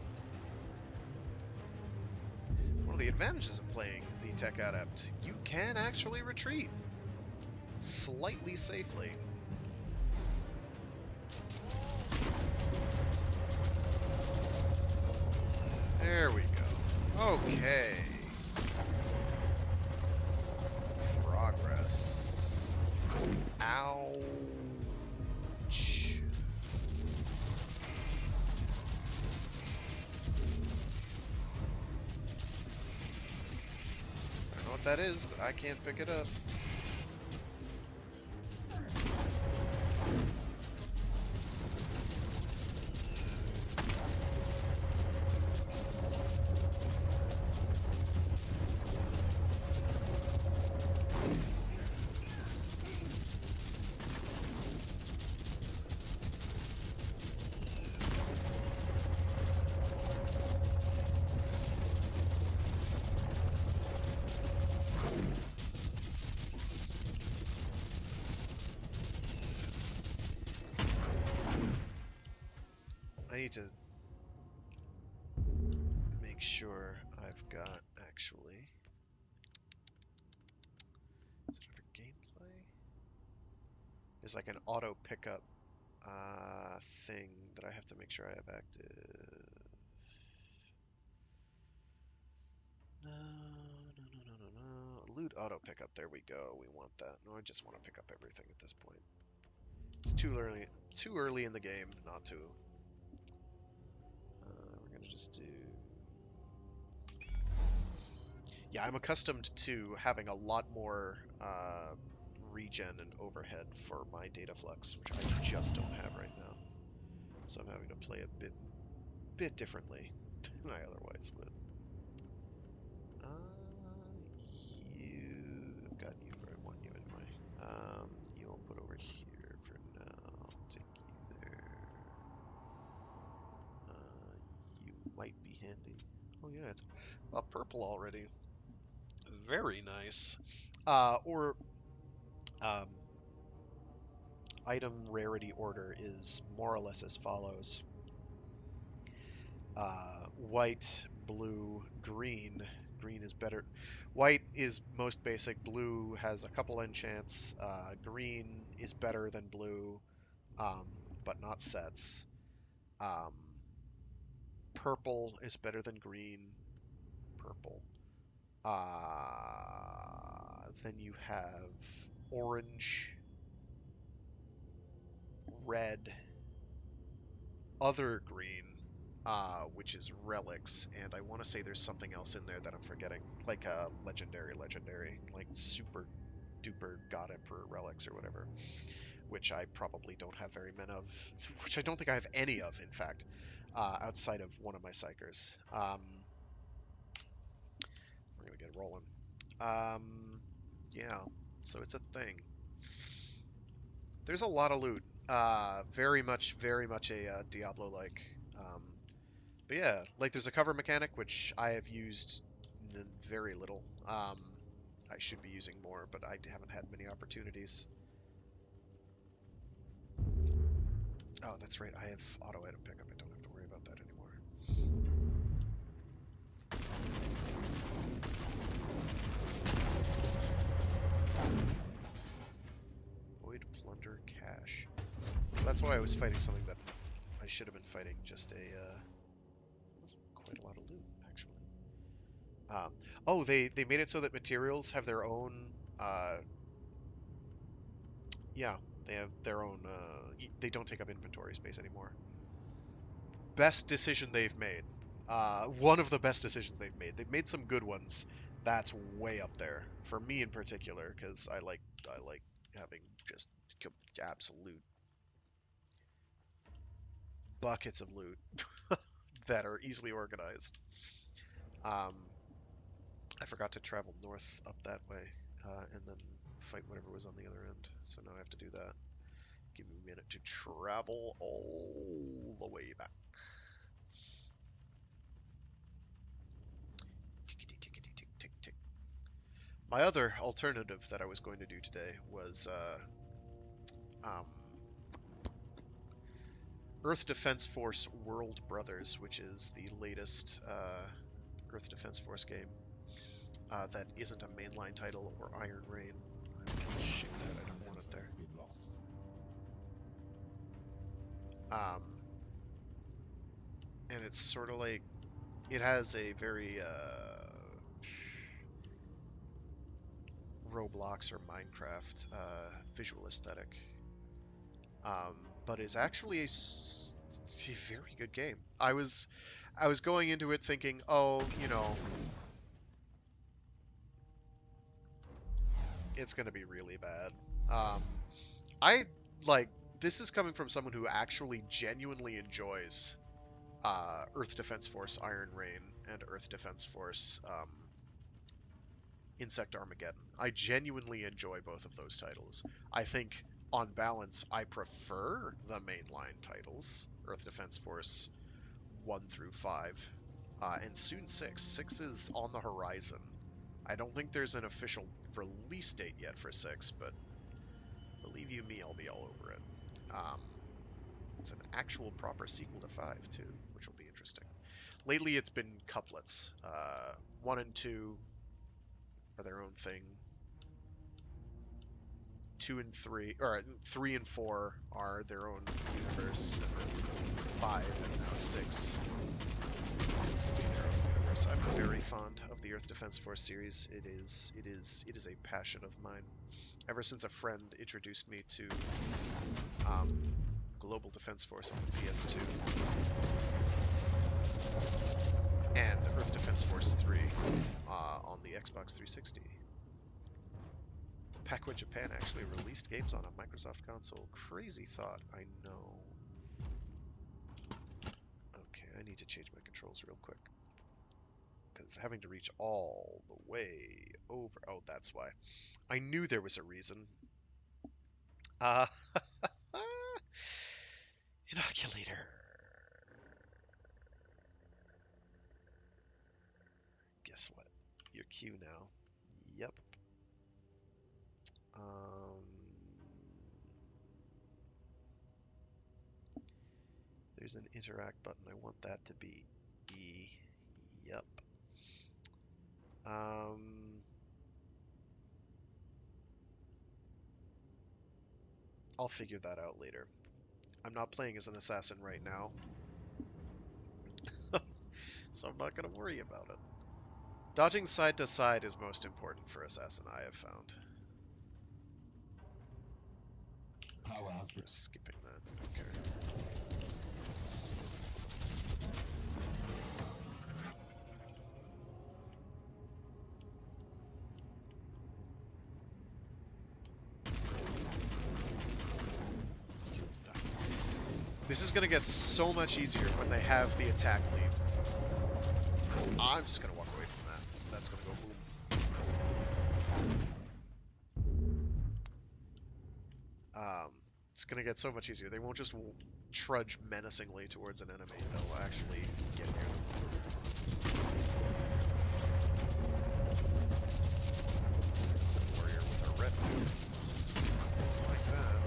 Speaker 1: One of the advantages of playing the Tech-Adept, you can actually retreat. Slightly safely. There we go. Okay. Progress. what that is, but I can't pick it up. I need to make sure I've got actually. Is it under gameplay? There's like an auto pickup thing that I have to make sure I have active. No, no, no, no, no, no. Loot auto pickup. There we go. We want that. No, I just want to pick up everything at this point. It's too early in the game not to. We're gonna just do. Yeah, I'm accustomed to having a lot more regen and overhead for my data flux, which I just don't have right now. So I'm having to play a bit differently than I otherwise would. I've got you where I want you anyway. You'll put over here for now. Take you there. You might be handy. Oh yeah, it's purple already. Very nice. Or um, item rarity order is more or less as follows. White, blue, green. Green is better. White is most basic. Blue has a couple enchants. Green is better than blue, but not sets. Um, Purple is better than green. Purple. Then you have orange, red, other green, which is relics, and I want to say there's something else in there that I'm forgetting, like a legendary, like super duper God Emperor relics or whatever, which I probably don't have very many of, which I don't think I have any of, in fact, outside of one of my psychers. We're gonna get rolling. Yeah, so it's a thing. There's a lot of loot. Very much a Diablo-like. Um, But yeah, like there's a cover mechanic, which I have used very little. I should be using more, but I haven't had many opportunities. Oh, that's right, I have auto item pickup. I don't have to worry about that anymore. Void plunder cache. So that's why I was fighting something that I should have been fighting. Just that's quite a lot of loot, actually. Oh, they made it so that materials have their own. Yeah, they have their own. They don't take up inventory space anymore. Best decision they've made. One of the best decisions they've made. They've made some good ones. That's way up there for me in particular, because I like having just absolute buckets of loot that are easily organized. Um, I forgot to travel north up that way, and then fight whatever was on the other end. So now I have to do that. Give me a minute to travel all the way back. Tickety tickety tick tick tick. My other alternative that I was going to do today was Earth Defense Force World Brothers, which is the latest Earth Defense Force game that isn't a mainline title or Iron Rain. Shoot that, I don't want it there. And it's sort of like, it has a very Roblox or Minecraft visual aesthetic, but is actually a very good game. I was going into it thinking, oh, you know, it's gonna be really bad. I like this is coming from someone who actually genuinely enjoys Earth Defense Force Iron Rain and Earth Defense Force Insect Armageddon. I genuinely enjoy both of those titles. I think, on balance, I prefer the mainline titles, Earth Defense Force 1 through 5, and soon 6. 6 is on the horizon. I don't think there's an official release date yet for 6, but believe you me, I'll be all over it. It's an actual proper sequel to 5, too, which will be interesting. Lately, it's been couplets. 1 and 2 are their own thing. 2 and 3, or 3 and 4 are their own universe, and then 5 and now 6 will be their own universe. I'm very fond of the Earth Defense Force series. It is a passion of mine. Ever since a friend introduced me to Global Defense Force on the PS2 and Earth Defense Force 3 on the Xbox 360. Back when Japan actually released games on a Microsoft console. Crazy thought, I know. Okay, I need to change my controls real quick. Because having to reach all the way over... Oh, that's why. I knew there was a reason. Inoculator. Guess what? You're Q now. Yep. There's an interact button. I want that to be E. Yep. I'll figure that out later. I'm not playing as an assassin right now, so I'm not going to worry about it. Dodging side to side is most important for assassin, I have found. We're skipping that. Okay. This is going to get so much easier when they have the attack lead. I'm just going to walk away from that. That's going to go boom. It's going to get so much easier. They won't just trudge menacingly towards an enemy. They'll actually get near them. It's a warrior with a red boot. Like that.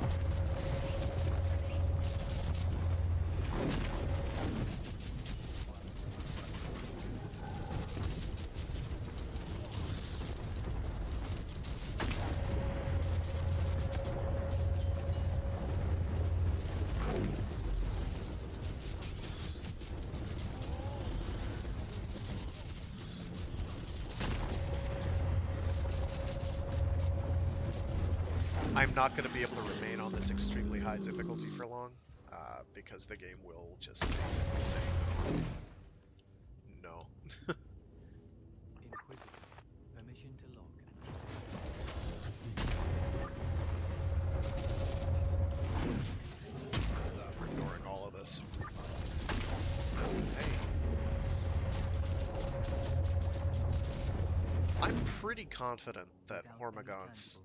Speaker 1: I'm not going to be able to remain on this extremely high difficulty for long, because the game will just basically say no.
Speaker 3: Inquisitor, permission to log
Speaker 1: We're ignoring all of this. Hey. I'm pretty confident that Hormagaunts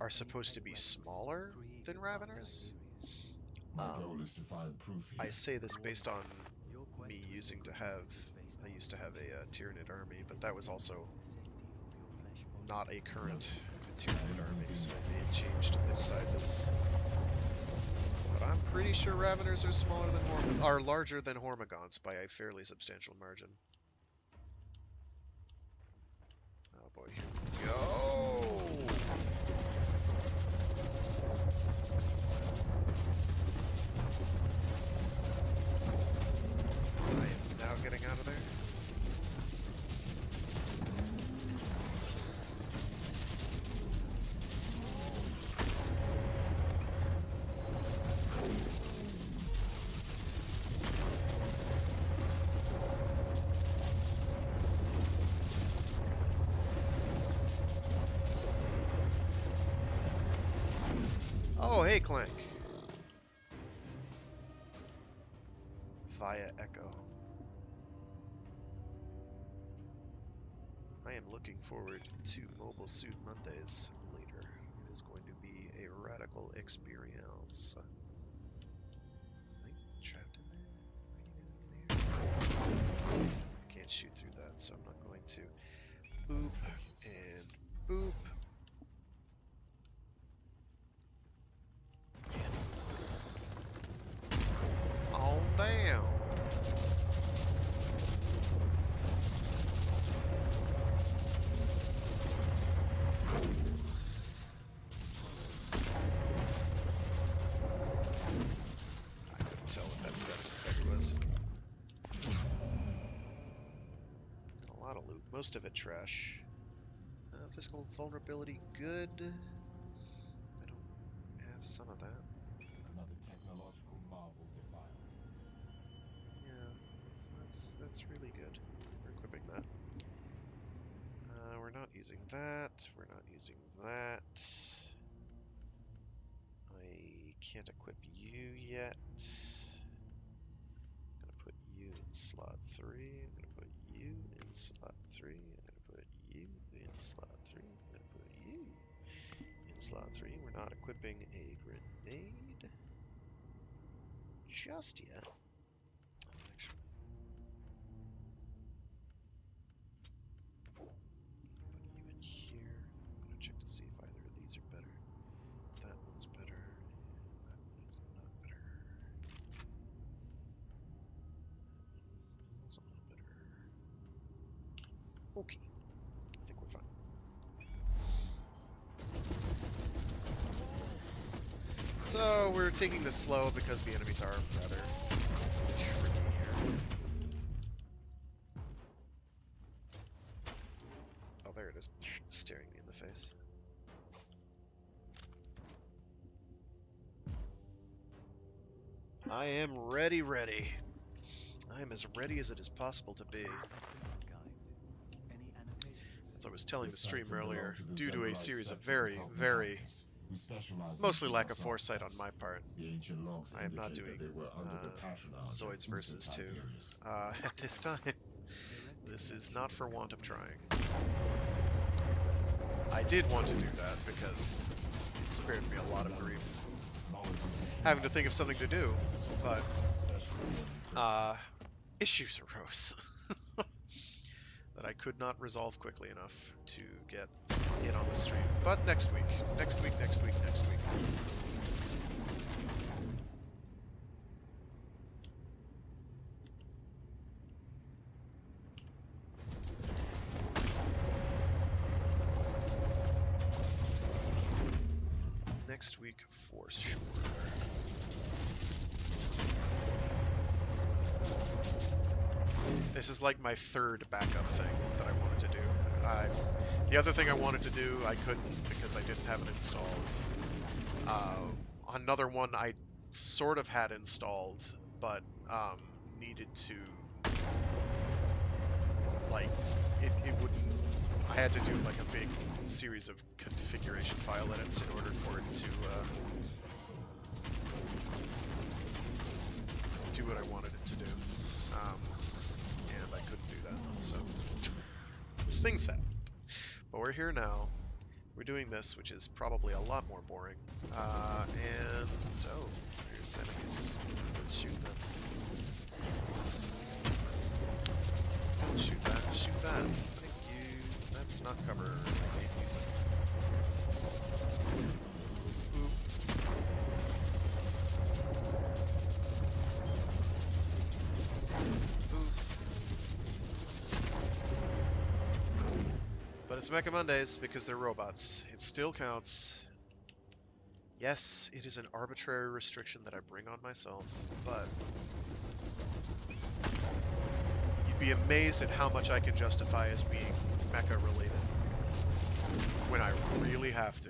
Speaker 1: are supposed to be smaller than Raveners. I say this based on me using to have... I used to have a Tyranid army, but that was also not a current Tyranid army, so they changed the sizes. But I'm pretty sure Raveners are smaller than are larger than Hormagaunts by a fairly substantial margin. Oh boy, here we go! I am now getting out of there. Clank. Via Echo. I am looking forward to Mobile Suit Mondays later. It is going to be a radical experience. Am I trapped in there? I can't shoot through that, so I'm not going to. Boop and boop. On down. I couldn't tell what that status effect was. A lot of loot, most of it trash. Physical vulnerability, good. I don't have some of that.
Speaker 2: Another technological marvel defiled.
Speaker 1: Yeah, that's really good. We're equipping that. We're not using that. We're not using that. I can't equip you yet. I'm gonna put you in slot 3. I'm gonna put you in slot 3. I'm gonna put you in slot 3. I'm gonna put you in slot 3. We're not equipping a grenade just yet. Actually, put you in here. I'm gonna check to see if either of these are better. That one's better, and that one is not better. That one is also not better. Okay, I think we're fine. So we're taking this slow because the enemies are rather tricky here. Oh, there it is, staring me in the face. I am ready. I am as ready as it is possible to be. As I was telling the stream earlier, due to a series of very, mostly lack of foresight on my part, I am not doing Zoids versus 2 at this time. This is not for want of trying. I did want to do that because it spared me a lot of grief having to think of something to do, but issues arose that I could not resolve quickly enough to get it on the stream. But next week. Next week for sure. This is like my third backup thing that I wanted to do. The other thing I wanted to do, I couldn't because I didn't have it installed. Another one I sort of had installed, but needed to, like, it wouldn't, I had to do like a big series of configuration file edits in order for it to do what I wanted it to do. And I couldn't do that, so things happened. But we're here now. We're doing this, which is probably a lot more boring. And oh, there's enemies. Let's shoot them. Don't shoot that. Shoot that. Thank you. That's not cover. I can't use it. Oop. But it's Mecha Mondays because they're robots. It still counts. Yes, it is an arbitrary restriction that I bring on myself, but you'd be amazed at how much I can justify as being mecha related when I really have to.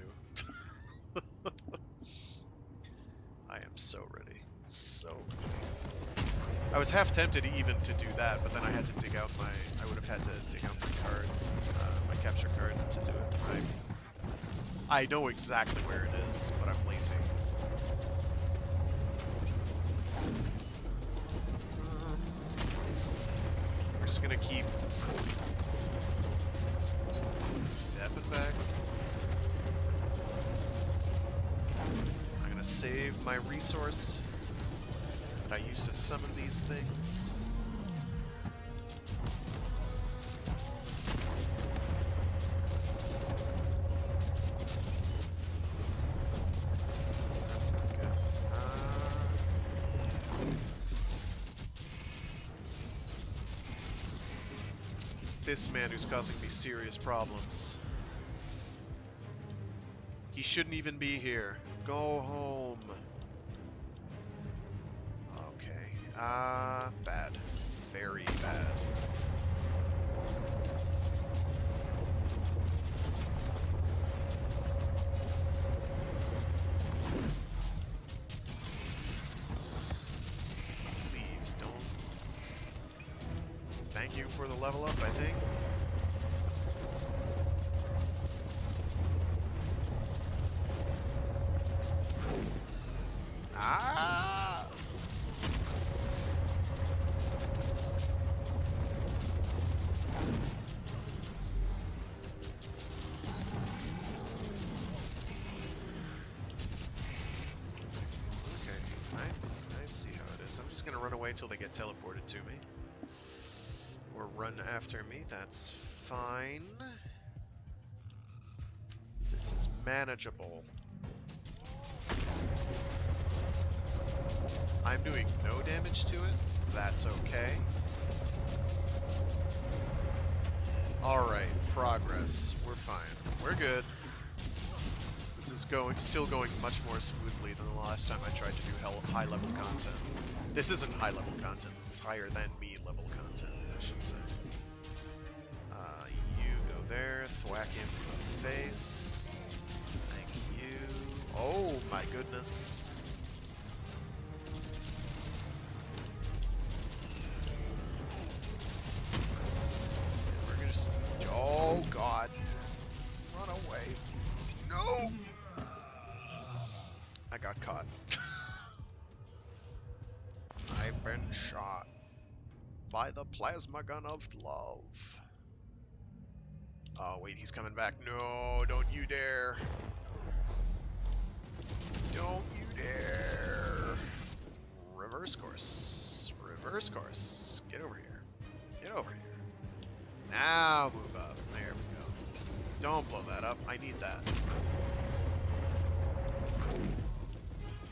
Speaker 1: I am so ready. So ready. I was half tempted even to do that, but then I had to dig out my, I would have had to dig out my card, my capture card to do it. I know exactly where it is, but I'm lazy. keep stepping back. I'm gonna save my resource that I used to summon these things. That's not good. It's this man who's causing me serious problems. He shouldn't even be here. Go home. Okay. Bad. Very bad. Please don't. Thank you for the level up, I think. Ah! Okay, I see how it is. I'm just gonna run away till they get teleported to me. Or run after me, that's fine. This is manageable. I'm doing no damage to it. That's okay. Alright, progress. We're fine. We're good. This is still going much more smoothly than the last time I tried to do high-level content. This isn't high-level content. This is higher than me level content, I should say. You go there. Thwack him in the face. Thank you. Oh my goodness. We're gonna just... Oh god. Run away. No! I got caught. I've been shot by the plasma gun of love. Oh wait, he's coming back. No, don't you dare. Don't you dare. Reverse course. Reverse course. Get over here. Get over here. Now move up. There we go. Don't blow that up. I need that.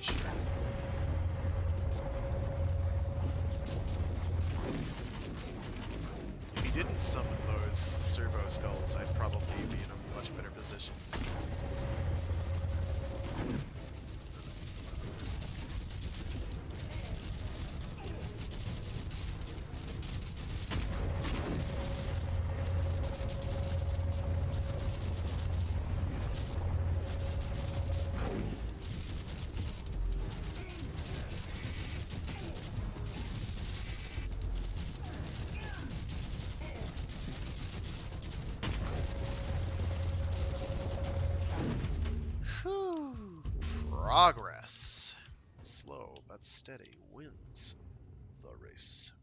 Speaker 1: Sure. If he didn't summon those servo skulls, I'd probably be in a much better position. Progress. Slow but steady wins the race.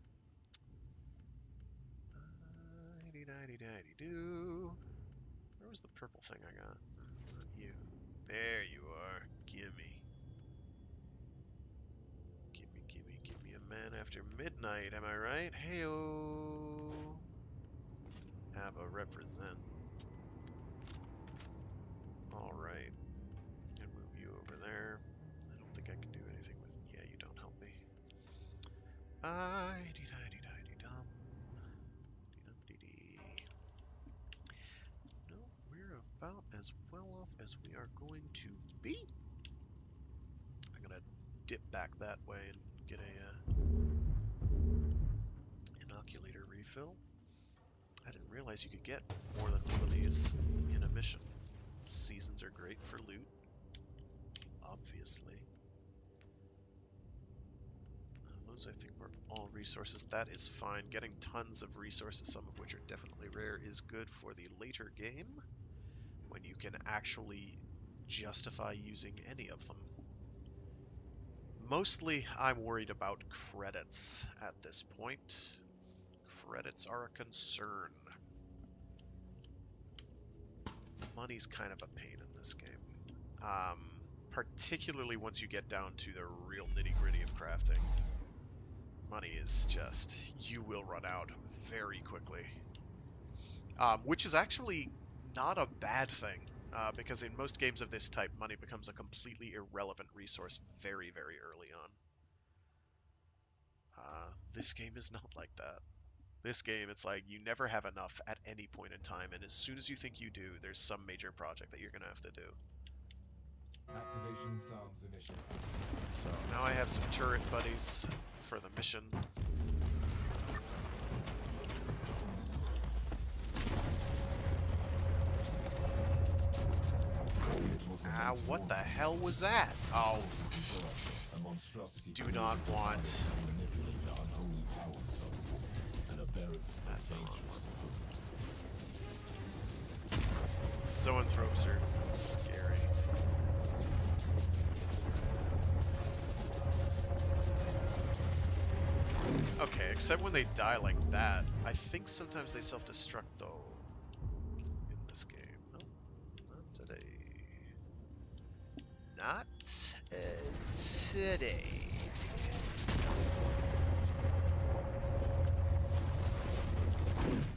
Speaker 1: Doo. Where was the purple thing I got? Not you. There you are. Gimme. Gimme a man after midnight, am I right? Heyo. Abba represent. Alright. And move you over there. I don't think I can do anything with... Yeah, you don't help me. Dee-dum. Dee-dum-dee-dee. No, we're about as well off as we are going to be. I'm gonna dip back that way and get a inoculator refill. I didn't realize you could get more than one of these in a mission. Seasons are great for loot, obviously. Those I think were all resources. That is fine. Getting tons of resources, some of which are definitely rare, is good for the later game, when you can actually justify using any of them. Mostly, I'm worried about credits at this point. Credits are a concern. Money's kind of a pain in this game. Particularly once you get down to the real nitty-gritty of crafting. Money is just, you will run out very quickly. Which is actually not a bad thing, because in most games of this type, money becomes a completely irrelevant resource very, very early on. This game is not like that. This game, it's like you never have enough at any point in time, and as soon as you think you do, there's some major project that you're going to have to do.
Speaker 2: Activation sounds initial.
Speaker 1: So now I have some turret buddies for the mission. What the hell was that? Oh, do not want. That's the wrong one. Zoanthropes are scary. Okay, except when they die like that. I think sometimes they self-destruct though. In this game. Nope, not today. Not today.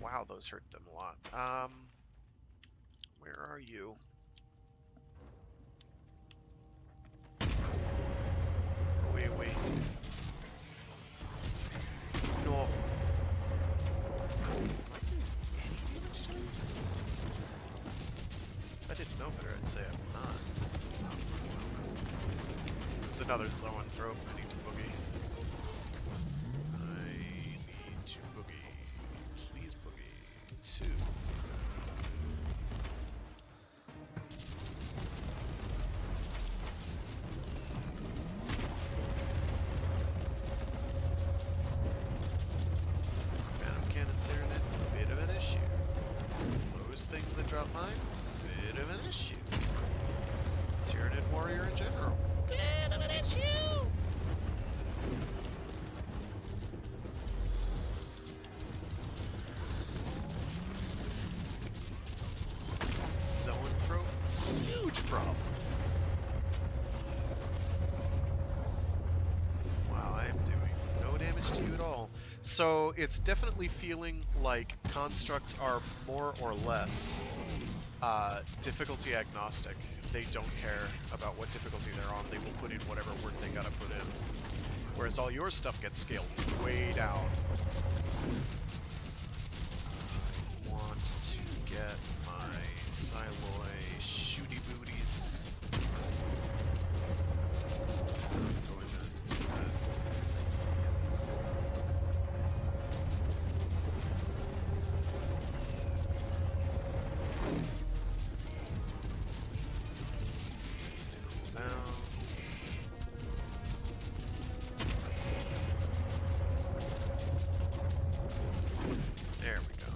Speaker 1: Wow, those hurt them a lot. Where are you? Wait. No. Am I doing any damage to these? If I didn't know better, I'd say I'm not. There's another Zoanthrope. I need to boogie. Please boogie. 2. Phantom Cannon Tyranid, a bit of an issue. Those things that drop mines, a bit of an issue. Tyranid Warrior in general, bit of an issue. Zoanthrope, huge problem. Wow, I am doing no damage to you at all. So it's definitely feeling like constructs are more or less difficulty agnostic. They don't care about what difficulty they're on. They will put in whatever work they gotta put in. Whereas all your stuff gets scaled way down. I want to get my Siloy shooty booties. I'm going to do that. There we go.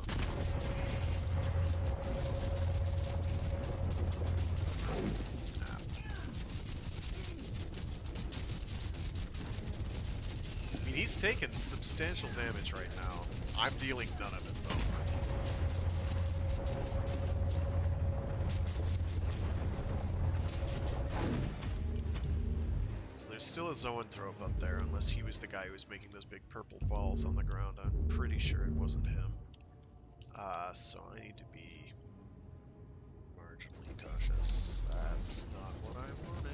Speaker 1: I mean, he's taking substantial damage right now. I'm dealing none of it, though. So there's still a Zoanthrope up there, unless he was the guy who was making those big purple balls on the ground. I'm pretty sure it wasn't him. So I need to be marginally cautious. That's not what I wanted.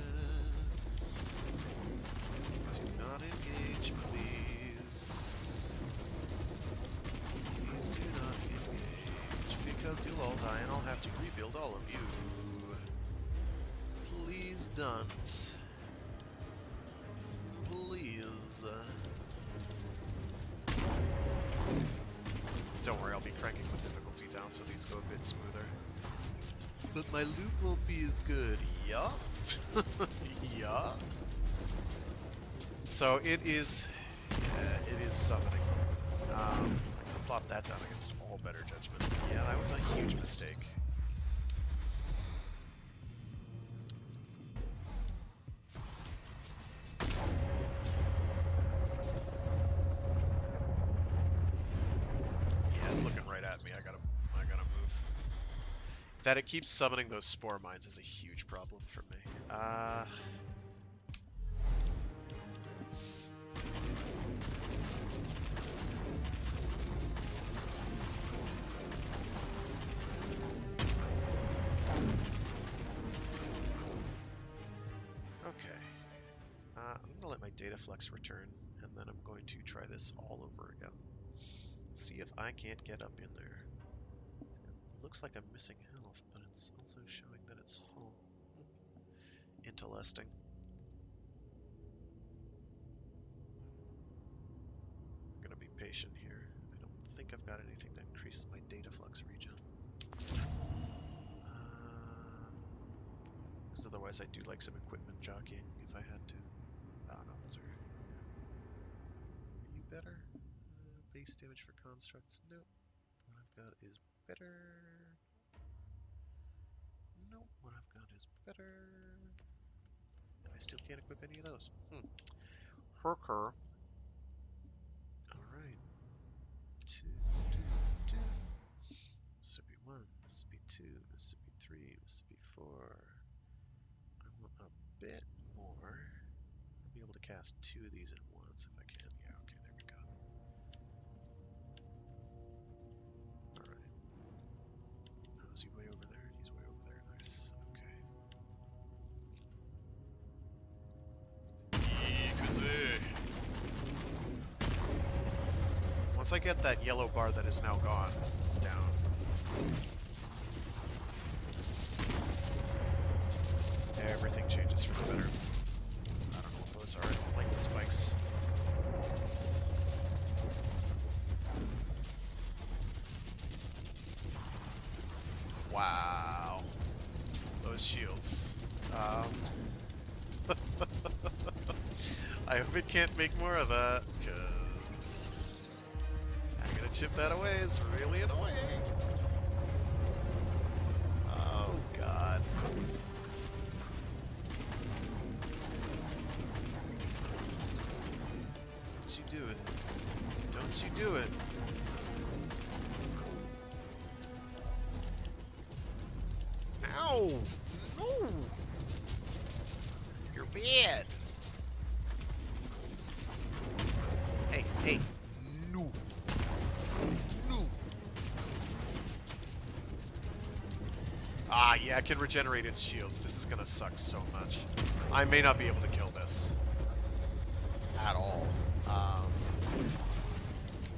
Speaker 1: Do not engage, please. Please do not engage, because you'll all die and I'll have to rebuild all of you. Please don't. Please. Don't worry, I'll be cranking the difficulty down so these go a bit smoother. But my loot won't be as good. Yeah? Yeah? So it is summoning them. I'm gonna plop that down against all better judgment. Yeah, that was a huge mistake. me. I gotta move. That it keeps summoning those spore mines is a huge problem for me. Okay. I'm gonna let my data flux return, and then I'm going to try this all over again. See if I can't get up in there. It looks like I'm missing health, but it's also showing that it's full. Interesting. I'm gonna be patient here. I don't think I've got anything that increases my data flux regen. Because otherwise I do like some equipment jockeying if I had to. Oh no, those are... Are you better? Base damage for constructs? Nope. What I've got is better. Nope, what I've got is better. And I still can't equip any of those. Herker. Alright. 2, 2, 2. Mississippi 1, Mississippi 2, Mississippi 3, Mississippi 4. I want a bit more. I'll be able to cast 2 of these at once if I can. Yeah, okay, there we go. Alright. Oh, is he way over there? He's way over there. Nice. Okay. Once I get that yellow bar that is now gone down. Everything changes for the better. I don't know what those are. I don't like the spikes. Wow. Those shields. I hope it can't make more of that, because I'm gonna chip that away. It's really annoying. Oh god. Don't you do it. Don't you do it. Ow! No! You're bad. Hey, hey. No. No. Ah, yeah, I can regenerate its shields. This is gonna suck so much. I may not be able to kill this. At all.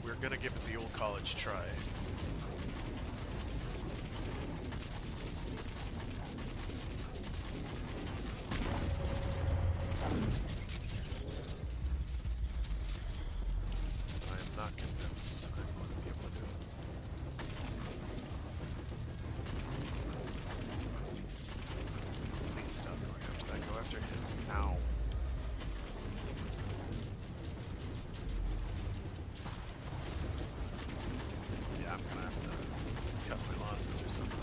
Speaker 1: We're gonna give it the old college try. I'm not convinced I'm going to be able to do it. Please stop going after that. Go after him. Ow. Yeah, I'm gonna have to cut my losses or something.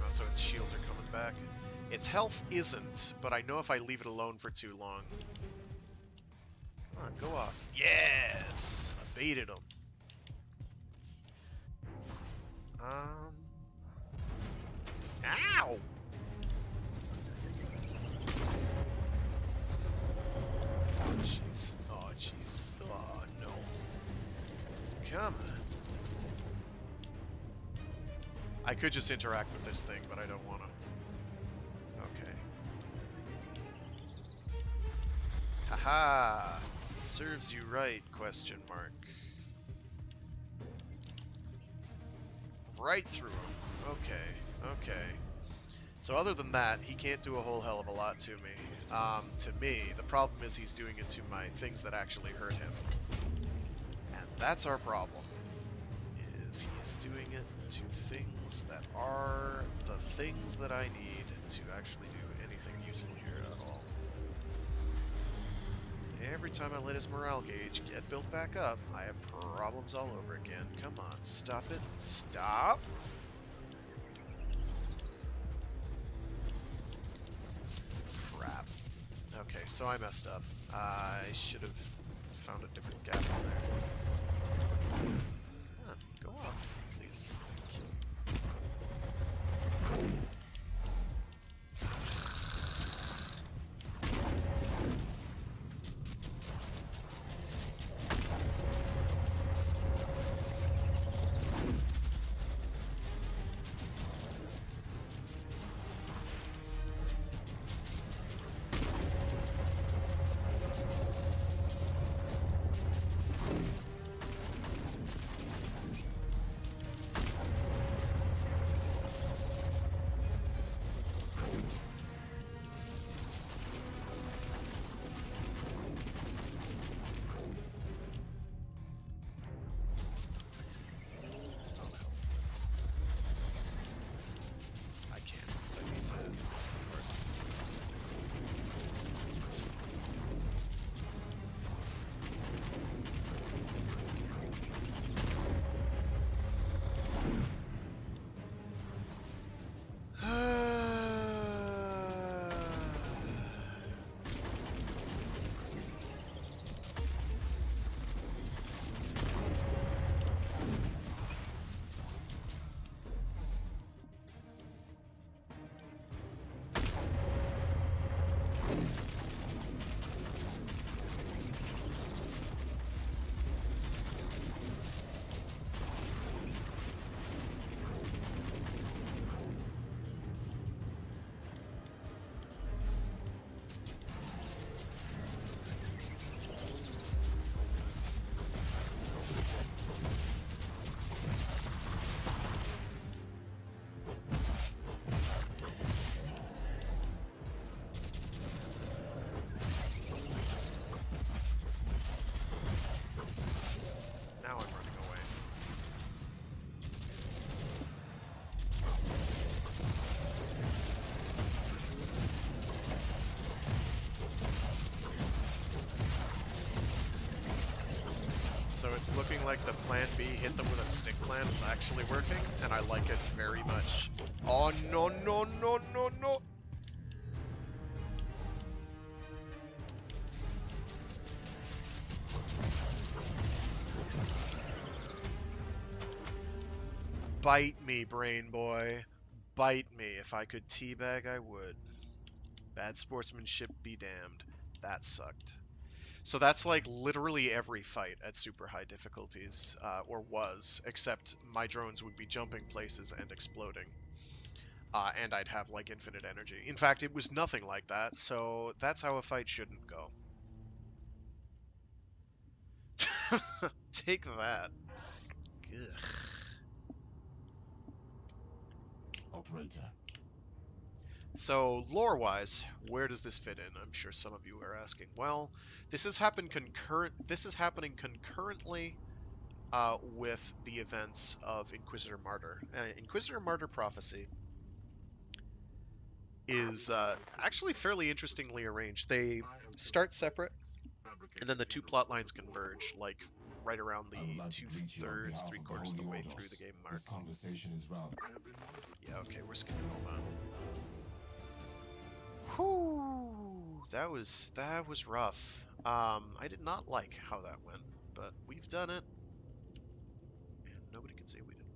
Speaker 1: So its shields are coming back. Its health isn't, but I know if I leave it alone for too long. Come on, go off. Yes! I baited him. Ow! Oh, jeez. Oh, jeez. Oh, no. Come on. I could just interact with this thing, but I don't want to. Okay. Haha! Serves you right, question mark. Right through him. Okay, okay. So other than that, he can't do a whole hell of a lot to me. To me, the problem is he's doing it to my things that actually hurt him. And that's our problem. Is he's doing it to things that are the things that I need to actually do anything useful here at all. Every time I let his morale gauge get built back up, I have problems all over again. Come on, stop it. Stop! Crap. Okay, so I messed up. I should have found a different gap in there. Come on, go off, please. Thank you. So it's looking like the plan B, hit them with a stick plan, is actually working, and I like it very much. Oh, no, no, no, no, no! Bite me, brain boy. Bite me. If I could teabag, I would. Bad sportsmanship be damned. That sucked. So that's like literally every fight at super high difficulties, or was, except my drones would be jumping places and exploding. And I'd have like infinite energy. In fact, it was nothing like that, so that's how a fight shouldn't go. Take that. Ugh.
Speaker 2: Operator.
Speaker 1: So, lore-wise, where does this fit in? I'm sure some of you are asking. Well, this has happened This is happening concurrently with the events of Inquisitor Martyr. Inquisitor Martyr Prophecy is actually fairly interestingly arranged. They start separate, and then the two plot lines converge, like right around the two-thirds, three-quarters of the way through the game mark.
Speaker 2: This conversation is rather...
Speaker 1: Yeah, okay, we're skipping all that. Whew, that was rough. I did not like how that went, but we've done it, and nobody can say we didn't.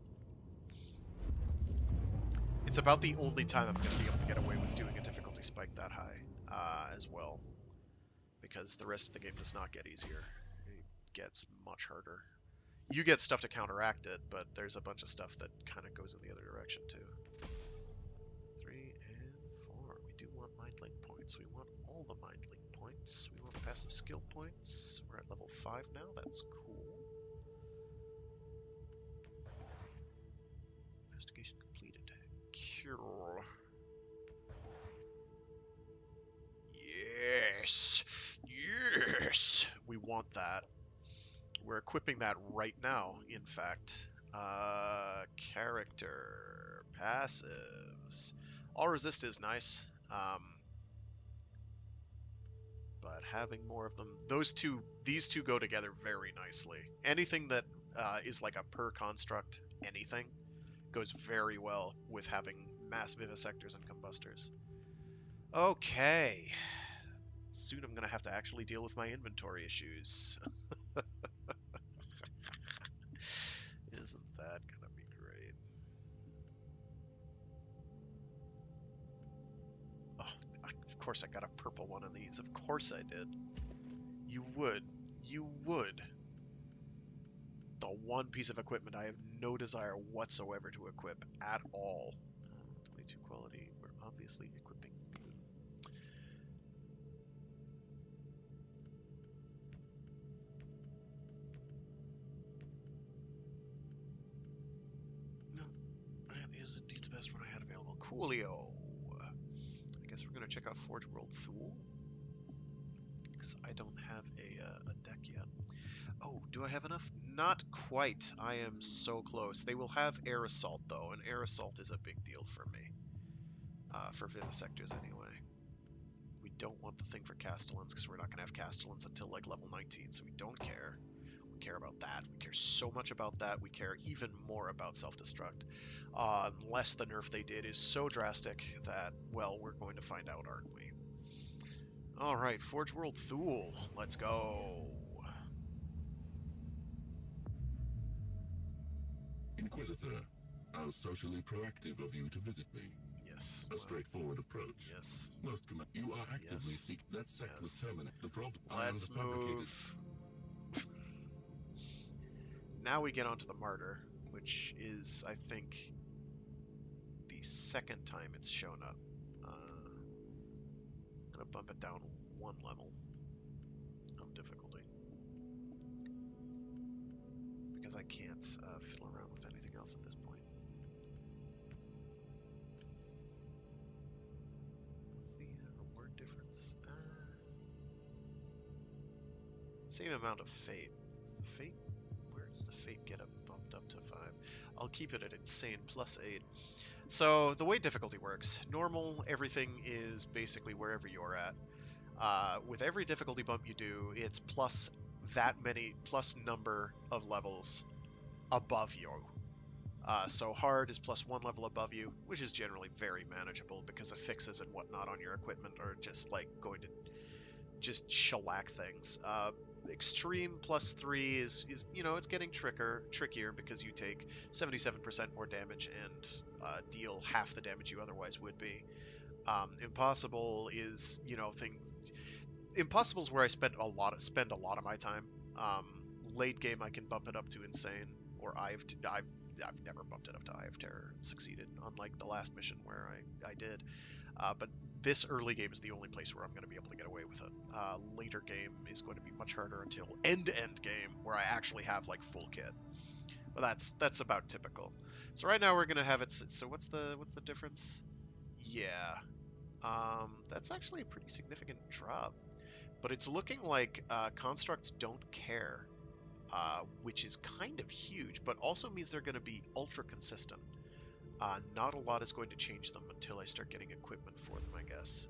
Speaker 1: It's about the only time I'm going to be able to get away with doing a difficulty spike that high, as well, because the rest of the game does not get easier. It gets much harder. You get stuff to counteract it, but there's a bunch of stuff that kind of goes in the other direction too. 3 and 4. We do want mind link points. We want all the mind link points. We want passive skill points. We're at level 5 now. That's cool. Investigation completed. Cure. Yes! Yes! We want that. We're equipping that right now, in fact. Character. Passives. All resist is nice. But having more of them, these two go together very nicely. Anything that is like a per construct, anything, goes very well with having mass vivisectors and combustors. Okay. Soon I'm going to have to actually deal with my inventory issues. Isn't that going to be great? Oh, of course I got a purple one of these. Of course I did. You would. You would. The one piece of equipment I have no desire whatsoever to equip at all. 22 quality. We're obviously equipping blue. No, that is indeed the best one I had available. Coolio. I guess we're going to check out Forge World Thule. Because I don't have a deck yet. Oh, do I have enough? Not quite. I am so close. They will have Air Assault, though, and Air Assault is a big deal for me. For Vivisectors, anyway. We don't want the thing for Castellans, because we're not going to have Castellans until, like, level 19, so we don't care. We care about that. We care so much about that. We care even more about Self-Destruct. Unless the nerf they did is so drastic that, well, we're going to find out, aren't we? Alright, Forge World Thule. Let's go.
Speaker 4: Inquisitor, how socially proactive of you to visit me.
Speaker 1: Yes.
Speaker 4: A straightforward approach.
Speaker 1: Yes.
Speaker 4: Most you are actively
Speaker 1: Yes.
Speaker 4: seek that sect
Speaker 1: Yes.
Speaker 4: would terminate the problem.
Speaker 1: Let's move. Now we get onto the Martyr, which is, I think, the second time it's shown up. I'm gonna bump it down 1 level of difficulty. Because I can't fiddle around with anything else at this point. What's the reward difference? Same amount of fate. Is the fate? Where does the fate get bumped up to 5? I'll keep it at insane plus 8. So the way difficulty works, normal, everything is basically wherever you're at. With every difficulty bump you do, it's plus number of levels above you. So hard is plus 1 level above you, which is generally very manageable because the fixes and whatnot on your equipment are just like going to just shellac things. Extreme plus 3 is you know, it's getting trickier because you take 77% more damage and deal half the damage you otherwise would be. Impossible is, you know, things. Impossible's where I spend a lot of my time. Late game I can bump it up to insane, or I've never bumped it up to Eye of Terror and succeeded, unlike the last mission where I did. But this early game is the only place where I'm going to be able to get away with it. Later game is going to be much harder until end game where I actually have like full kit. But that's about typical. So right now we're going to have it. So what's the difference? Yeah. That's actually a pretty significant drop. But it's looking like constructs don't care, which is kind of huge, but also means they're going to be ultra consistent. Not a lot is going to change them until I start getting equipment for them, I guess.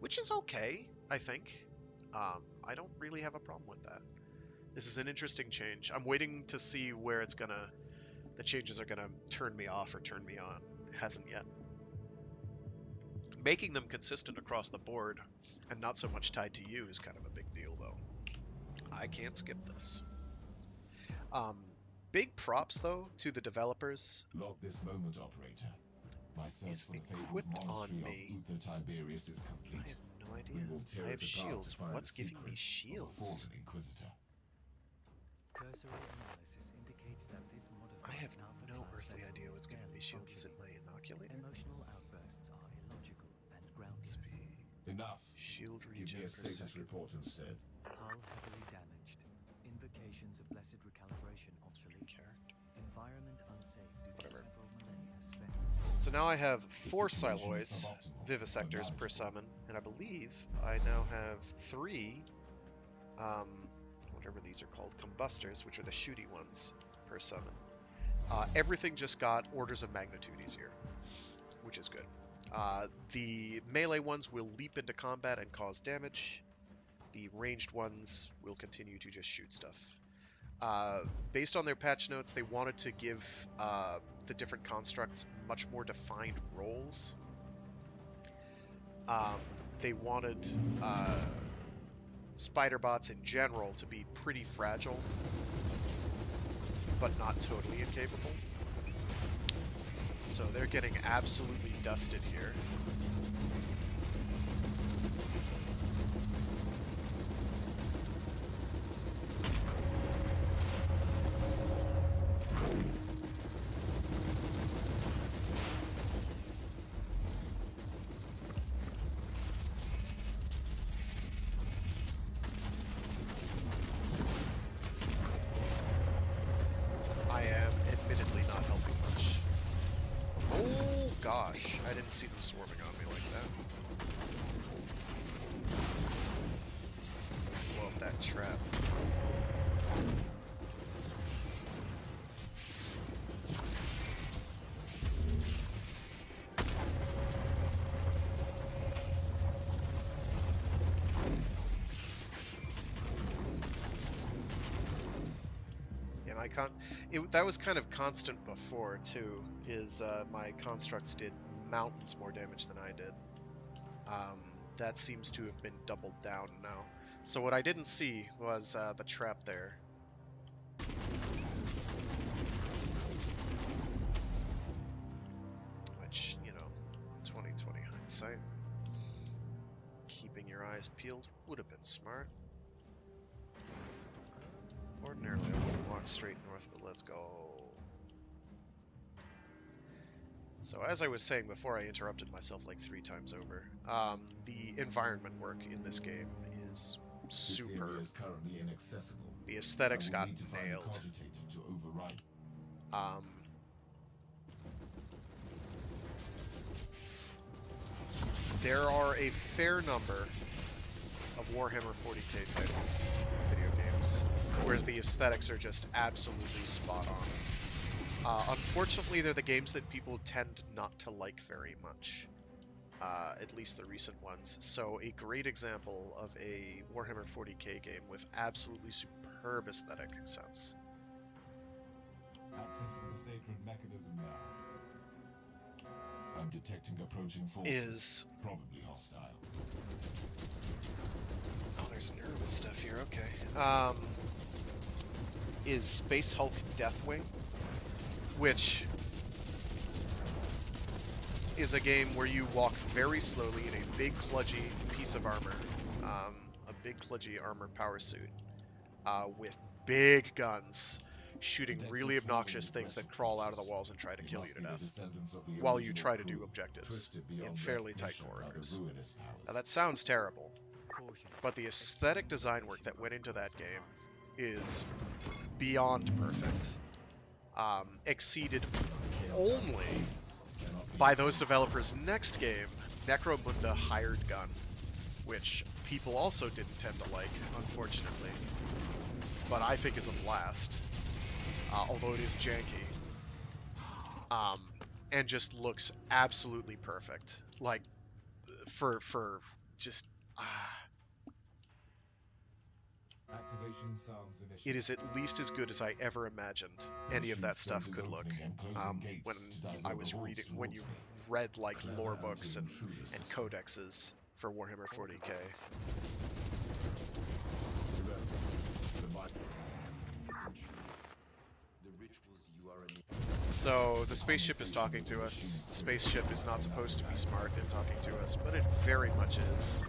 Speaker 1: Which is okay, I think. I don't really have a problem with that. This is an interesting change. I'm waiting to see where the changes are gonna turn me off or turn me on. It hasn't yet. Making them consistent across the board and not so much tied to you is kind of a big deal, though. I can't skip this. Big props, though, to the developers.
Speaker 2: Log this moment, operator. My search
Speaker 1: He's
Speaker 2: for the fabled
Speaker 1: equipped on
Speaker 2: monastery
Speaker 1: me.
Speaker 2: of Uther Tiberius is
Speaker 1: I
Speaker 2: complete.
Speaker 1: have no
Speaker 2: We
Speaker 1: idea.
Speaker 2: will tear
Speaker 1: I
Speaker 2: it
Speaker 1: have
Speaker 2: apart
Speaker 1: shields.
Speaker 2: to find
Speaker 1: What's
Speaker 2: the
Speaker 1: giving me
Speaker 2: secrets of a
Speaker 1: shields?
Speaker 2: fallen Inquisitor.
Speaker 3: cursory analysis indicates that this
Speaker 1: I
Speaker 3: modified
Speaker 1: have
Speaker 3: Nalpha
Speaker 1: no
Speaker 3: class
Speaker 1: earthly
Speaker 3: vessel
Speaker 1: idea
Speaker 3: is
Speaker 1: what's giving me
Speaker 3: barely
Speaker 1: shields. Is it my
Speaker 3: functioning.
Speaker 1: inoculator?
Speaker 3: Emotional outbursts are illogical and
Speaker 1: Let's
Speaker 3: groundless.
Speaker 1: be
Speaker 2: Enough.
Speaker 1: shield
Speaker 2: Give
Speaker 1: regen
Speaker 2: me a
Speaker 1: per
Speaker 2: status
Speaker 1: second.
Speaker 2: report instead.
Speaker 3: Hull heavily damaged. Invocations of blessed recalibration obsolete.
Speaker 1: Character.
Speaker 3: Environment unsafe due to
Speaker 1: Whatever.
Speaker 3: several millennia spent.
Speaker 1: So now I have
Speaker 2: The
Speaker 1: 4
Speaker 2: situation is
Speaker 1: Siloys,
Speaker 2: suboptimal, but
Speaker 1: Vivisectors per
Speaker 2: manageable.
Speaker 1: summon, and I believe I now have 3, whatever these are called, Combustors, which are the shooty ones, per summon. Everything just got orders of magnitude easier, which is good. The melee ones will leap into combat and cause damage. The ranged ones will continue to just shoot stuff. Based on their patch notes, they wanted to give the different constructs much more defined roles. They wanted spider bots in general to be pretty fragile, but not totally incapable. So they're getting absolutely dusted here. I am admittedly not helping much. Oh gosh, I didn't see them swarming on me like that. Blow up that trap. That was kind of constant before too. Is my constructs did mountains more damage than I did. That seems to have been doubled down now. So what I didn't see was the trap there. Which, you know, 20/20 hindsight. Keeping your eyes peeled would have been smart. Ordinarily, I wouldn't walk straight north, but let's go. So as I was saying before, I interrupted myself like 3 times over. The environment work in this game is
Speaker 2: This area
Speaker 1: superb.
Speaker 2: is currently inaccessible.
Speaker 1: The aesthetics
Speaker 2: I will
Speaker 1: got
Speaker 2: need to find a
Speaker 1: nailed.
Speaker 2: cogitator to override.
Speaker 1: There are a fair number of Warhammer 40K titles, video games, where the aesthetics are just absolutely spot on. Unfortunately, they're the games that people tend not to like very much, at least the recent ones. So a great example of a Warhammer 40K game with absolutely superb aesthetic sense
Speaker 2: Accessing the sacred mechanism now. I'm detecting approaching forces.
Speaker 1: is...
Speaker 2: Probably hostile.
Speaker 1: Oh, there's nervous stuff here, okay. Is Space Hulk Deathwing, which is a game where you walk very slowly in a big kludgy piece of armor, a big kludgy armor power suit, with big guns, shooting really obnoxious things that crawl out of the walls and try to kill you to death, while you try to do objectives in fairly tight corridors. Now that sounds terrible, but the aesthetic design work that went into that game is beyond perfect. Exceeded only by those developers' next game, Necromunda Hired Gun, which people also didn't tend to like, unfortunately, but I think is a blast, although it is janky, and just looks absolutely perfect, like, for just,
Speaker 2: Activation sounds initial.
Speaker 1: it is at least as good as I ever imagined any of that stuff could look, when I was reading, when you read, like, lore books and codexes for Warhammer 40K. So, the spaceship is talking to us. The spaceship is not supposed to be smart in talking to us, but it very much is.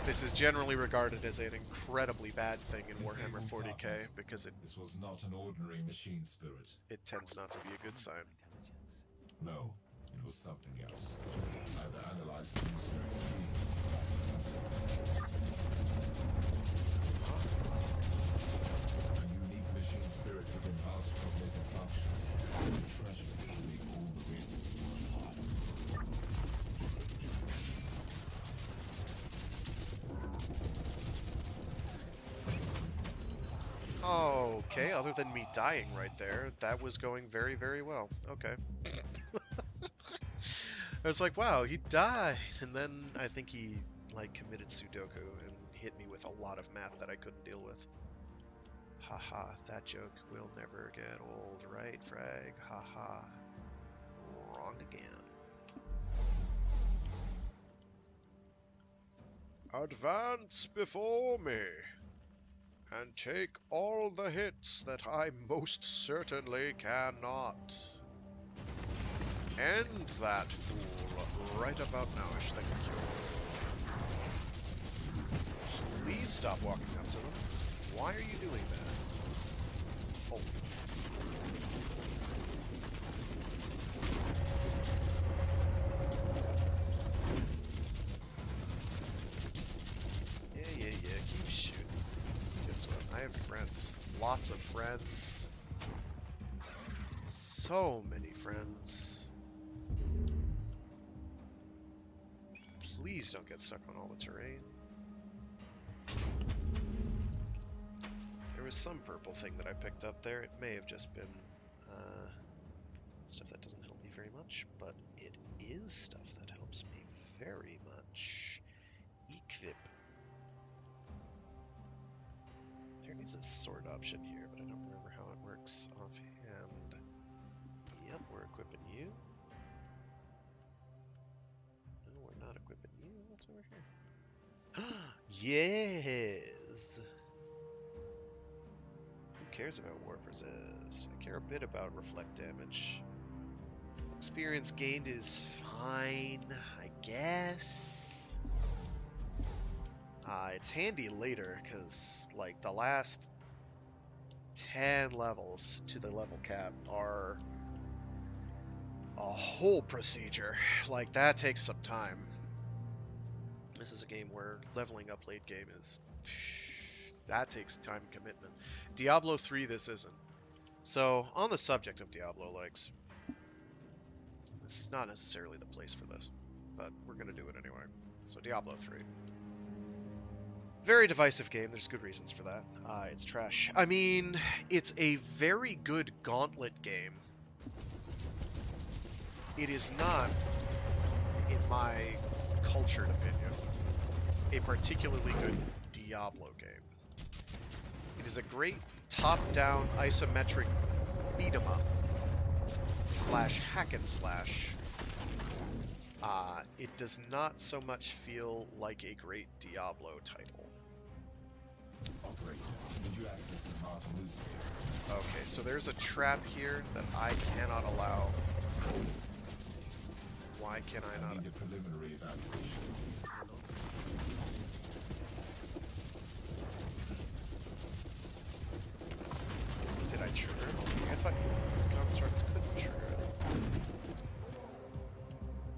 Speaker 1: This is generally regarded as an incredibly bad thing in Warhammer
Speaker 2: Disable
Speaker 1: 40k
Speaker 2: sarcasm.
Speaker 1: because
Speaker 2: This was not an ordinary machine spirit.
Speaker 1: it tends not to be a good sign.
Speaker 2: No, it was something else. I've analyzed the user extremely. A unique machine spirit with enhanced cognitive functions is a treasure that will make all the races worthwhile.
Speaker 1: Okay, other than me dying right there, that was going very, very well. Okay. I was like, wow, he died, and then I think he, like, committed Sudoku and hit me with a lot of math that I couldn't deal with. Haha, that joke will never get old, right, Frag? Haha. Wrong again. Advance before me, and take all the hits that I most certainly cannot. End that fool right about nowish, thank you. Please stop walking up to them. Why are you doing that? Oh. Yeah, keep shooting. Guess what? I have friends. Lots of friends. So many friends. Please don't get stuck on all the terrain. There was some purple thing that I picked up there. It may have just been stuff that doesn't help me very much, but it is stuff that helps me very much. Equip. There is a sword option here, but I don't remember how it works offhand. Yep, we're equipping you. No, we're not equipping you. What's over here? Yes! Who cares about warp resist? I care a bit about reflect damage. Experience gained is fine, I guess. It's handy later, because, like, the last 10 levels to the level cap are a whole procedure. Like, that takes some time. This is a game where leveling up late game is... that takes time and commitment. Diablo 3 this isn't. So, on the subject of Diablo likes, this is not necessarily the place for this, but we're going to do it anyway. So, Diablo 3. Very divisive game, there's good reasons for that. It's trash. I mean, it's a very good Gauntlet game. It is not, in my cultured opinion, a particularly good Diablo game. It is a great top-down isometric beat-em-up slash hack and slash. It does not so much feel like a great Diablo title.
Speaker 2: Operator, did you access the Martyr?
Speaker 1: Okay, so there's a trap here that I cannot allow. Why can I not?
Speaker 2: Need a preliminary evaluation.
Speaker 1: Did I trigger it? I thought constructs couldn't trigger it.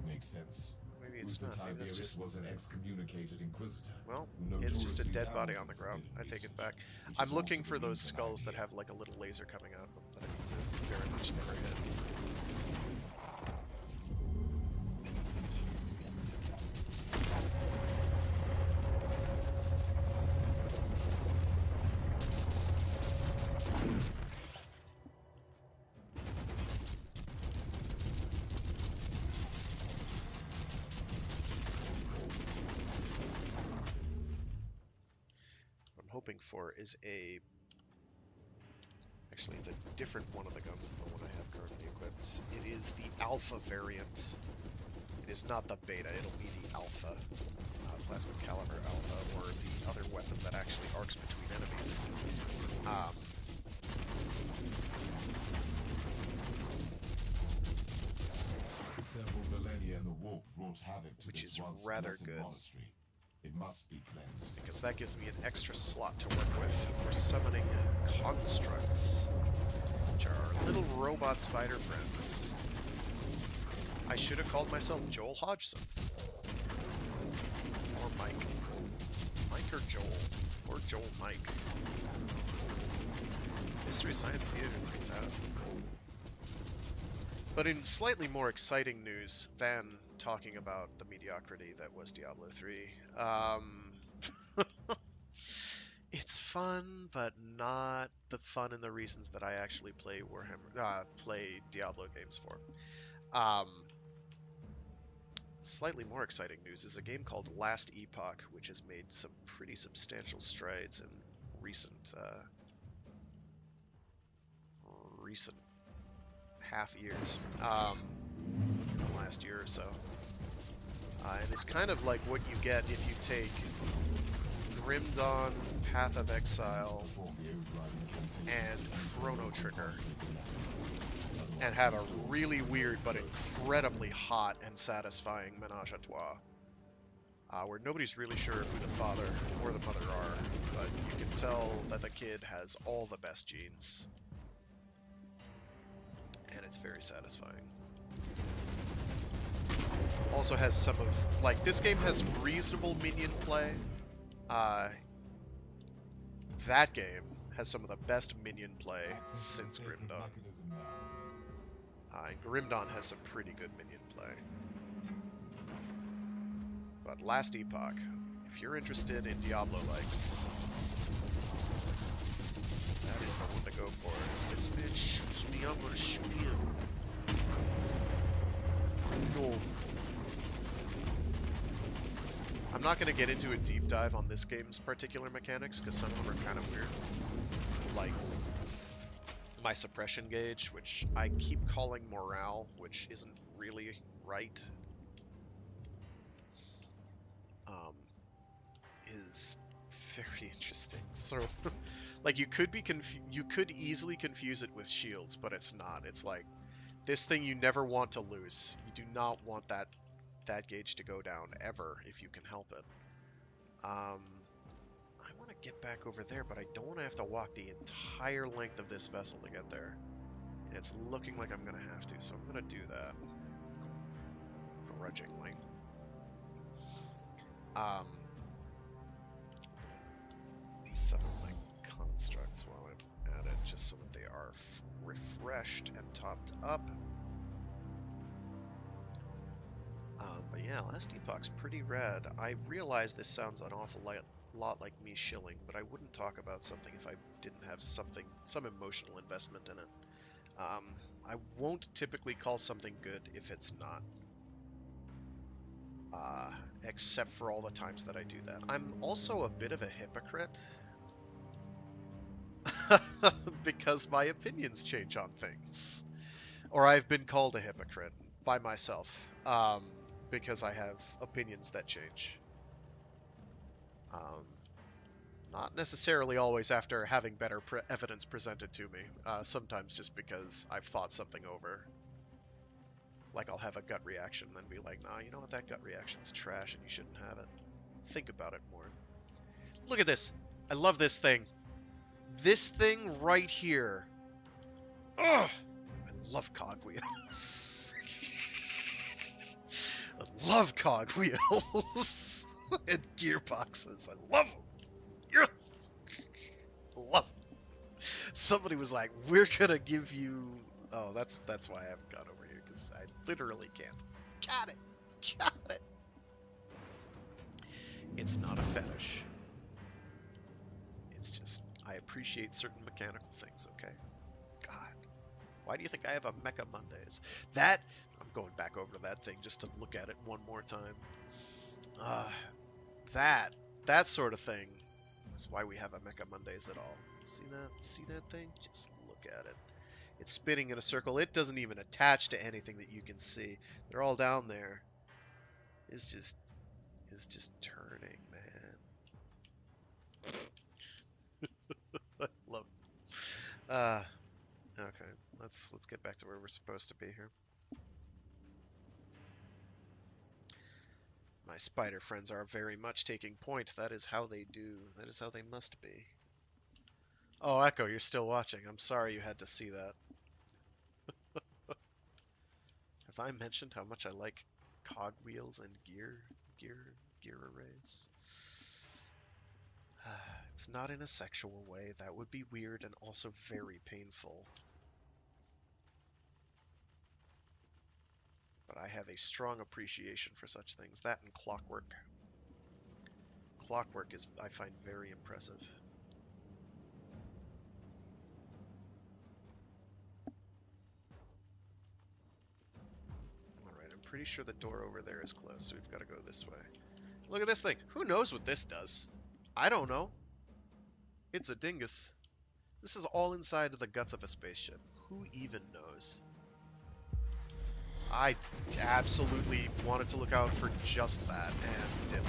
Speaker 2: Makes sense.
Speaker 1: Maybe it's not. Maybe that's just...
Speaker 2: was an excommunicated Inquisitor.
Speaker 1: Well, it's just a dead body on the ground. I take it back. I'm looking for those skulls that have like a little laser coming out of them that I need to very much never hit. Hoping for is a... Actually, it's a different one of the guns than the one I have currently equipped. It is the Alpha variant. It is not the Beta, it'll be the Alpha. Plasma Caliber Alpha, or the other weapon that actually arcs between enemies.
Speaker 2: Several millennia in the warp wrought havoc to
Speaker 1: which
Speaker 2: this
Speaker 1: is
Speaker 2: once
Speaker 1: rather
Speaker 2: blessed
Speaker 1: good.
Speaker 2: monastery. It must be cleansed.
Speaker 1: because that gives me an extra slot to work with for summoning constructs, which are our little robot spider friends. I should have called myself Joel Hodgson. Or Mike. Mike or Joel. Or Joel Mike. Mystery Science Theater 3000. But in slightly more exciting news than talking about the mediocrity that was Diablo 3, it's fun, but not the fun and the reasons that I actually play play Diablo games for. Slightly more exciting news is a game called Last Epoch, which has made some pretty substantial strides in recent half years, in the last year or so. And it's kind of like what you get if you take Grim Dawn, Path of Exile, and Chrono Trigger, and have a really weird but incredibly hot and satisfying menage a trois, where nobody's really sure who the father or the mother are, but you can tell that the kid has all the best genes, and it's very satisfying. Also has some of, like, this game has reasonable minion play. That game has some of the best minion play since Grim Dawn. And Grim Dawn has some pretty good minion play. But Last Epoch, if you're interested in Diablo-likes, that is the one to go for. This bitch shoots me, I'm gonna shoot him. No. I'm not going to get into a deep dive on this game's particular mechanics, because some of them are kind of weird. Like, my suppression gauge, which I keep calling morale, which isn't really right, is very interesting. So, like, you could easily confuse it with shields, but it's not. It's like, this thing you never want to lose. You do not want that gauge to go down ever if you can help it. I want to get back over there, but I don't want to have to walk the entire length of this vessel to get there. And it's looking like I'm going to have to, so I'm going to do that. Grudgingly. Summon my constructs while I'm at it, just so that they are refreshed and topped up. But yeah, Last Epoch's pretty rad. I realize this sounds an awful lot like me shilling, but I wouldn't talk about something if I didn't have some emotional investment in it. I won't typically call something good if it's not. Except for all the times that I do that. I'm also a bit of a hypocrite. Because my opinions change on things. Or I've been called a hypocrite by myself. Because I have opinions that change. Not necessarily always after having better evidence presented to me. Sometimes just because I've thought something over. Like, I'll have a gut reaction, then be like, nah, you know what, that gut reaction's trash and you shouldn't have it. Think about it more. Look at this! I love this thing! This thing right here! Ugh! I love cogwheels. I love cogwheels! And gearboxes. I love them! Yes! I love them! Somebody was like, we're gonna give you... Oh, that's why I haven't got over here, because I literally can't. Got it! Got it! It's not a fetish. It's just, I appreciate certain mechanical things, okay? God. Why do you think I have a Mecha Mondays? That, I'm going back over to that thing just to look at it one more time. That sort of thing is why we have a Mecha Mondays at all. See that? See that thing? Just look at it. It's spinning in a circle. It doesn't even attach to anything that you can see. They're all down there. It's just turning, man. I love it. Okay. Let's get back to where we're supposed to be here. My spider friends are very much taking point. That is how they do. That is how they must be. Oh, Echo, you're still watching. I'm sorry you had to see that. Have I mentioned how much I like cogwheels and gear arrays? It's not in a sexual way. That would be weird and also very painful. But I have a strong appreciation for such things. That and clockwork. Clockwork is, I find, very impressive. Alright, I'm pretty sure the door over there is closed, so we've got to go this way. Look at this thing. Who knows what this does? I don't know. It's a dingus. This is all inside of the guts of a spaceship. Who even knows? I absolutely wanted to look out for just that, and didn't.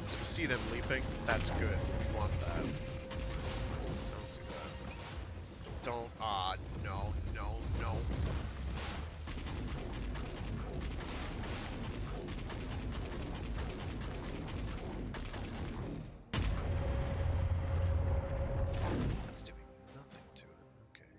Speaker 1: So you see them leaping? That's good. We want that. Don't do that. Don't. No, no, no. That's doing nothing to it. Okay.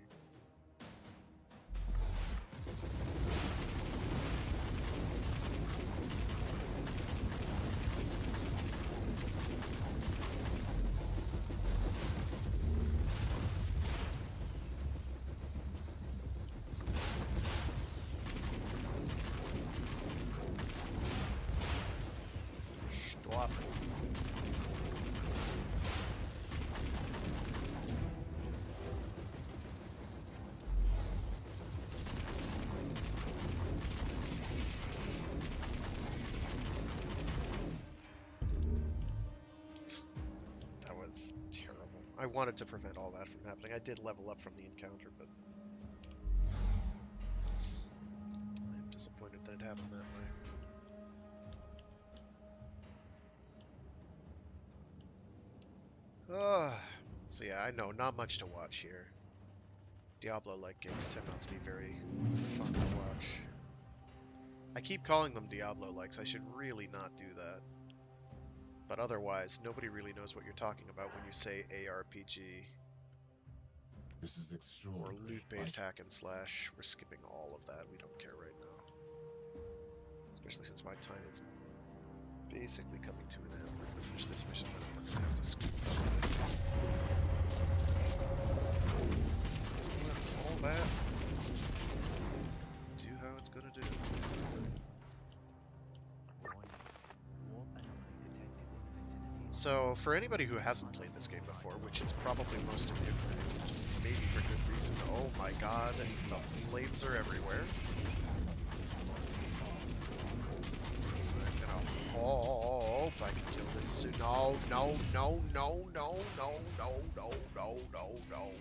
Speaker 1: Stop. That was terrible. I wanted to prevent all that from happening. I did level up from the encounter, but I'm disappointed that it happened that way. So yeah, I know, not much to watch here. Diablo-like games tend not to be very fun to watch. I keep calling them Diablo-likes. I should really not do that. But otherwise, nobody really knows what you're talking about when you say ARPG
Speaker 2: This is
Speaker 1: or
Speaker 2: extraordinary.
Speaker 1: loot-based hack and slash. We're skipping all of that. We don't care right now. Especially since my time is basically coming to an end. We're going to finish this mission, then we're going to have to scoop all that. Do how it's going to do. So, for anybody who hasn't played this game before, which is probably most of you, maybe for good reason, oh my god, the flames are everywhere. I'm gonna hope I can kill this soon. No, no, no, no, no, no, no, no, no, no, no.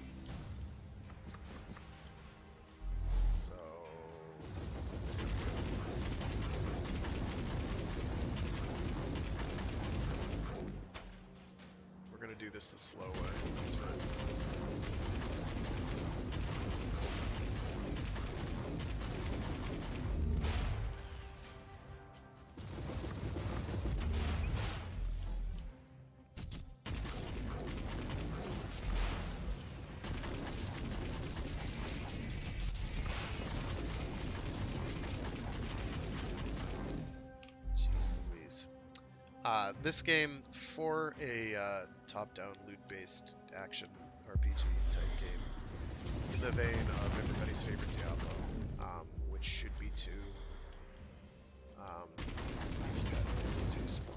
Speaker 1: So... we're gonna do this the slow way. That's fine. Jeez Louise. This game, for a top-down loot-based action RPG type game, in the vein of everybody's favorite Diablo, which should be 2, if you have any taste at all.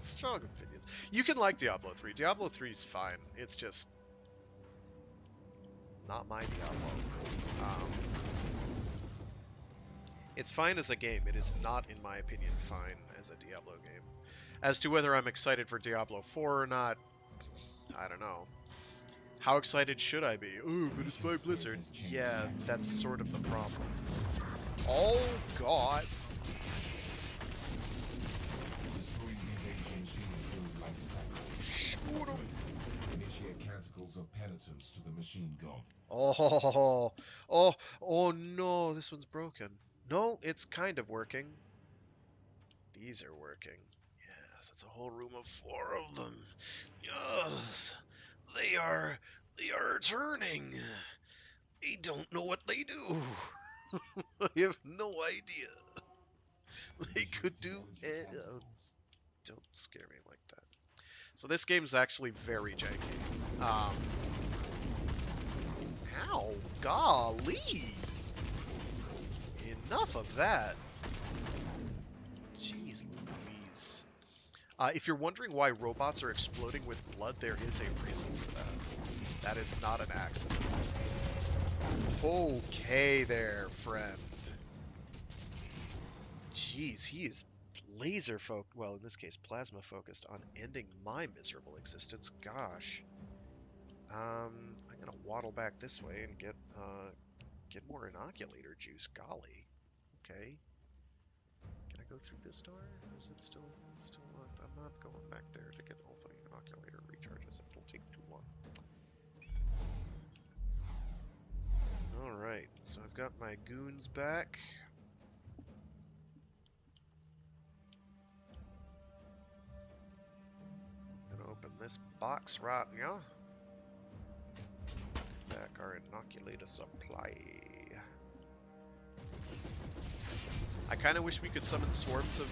Speaker 1: strong opinions. You can like Diablo 3. Diablo 3 is fine. It's just not my Diablo. It's fine as a game. It is not, in my opinion, fine as a Diablo game. As to whether I'm excited for Diablo 4 or not, I don't know. How excited should I be? Ooh, but it's by Blizzard. Yeah, that's sort of the problem. Oh, God.
Speaker 2: Destroying these ancient shields feels like sacrifice.
Speaker 1: Shoot 'em.
Speaker 2: Initiate initiate canticles of penitence to the machine god.
Speaker 1: Oh no, this one's broken. No, it's kind of working. These are working. Yes, it's a whole room of 4 of them. Yes, they are turning. I don't know what they do. I have no idea. They could do. Don't scare me like that. So this game's actually very janky. Ow, golly! Enough of that. Jeez Louise. If you're wondering why robots are exploding with blood, there is a reason for that. That is not an accident. Okay there, friend. Jeez, he is laser focused, well, in this case, plasma focused on ending my miserable existence. Gosh. I'm gonna waddle back this way and get more inoculator juice. Golly. Okay. Can I go through this door? Or is it still locked? I'm not going back there to get all the inoculator recharges. It'll take too long. Alright, so I've got my goons back. I'm gonna open this box right now. Back our inoculator supply. I kind of wish we could summon swarms of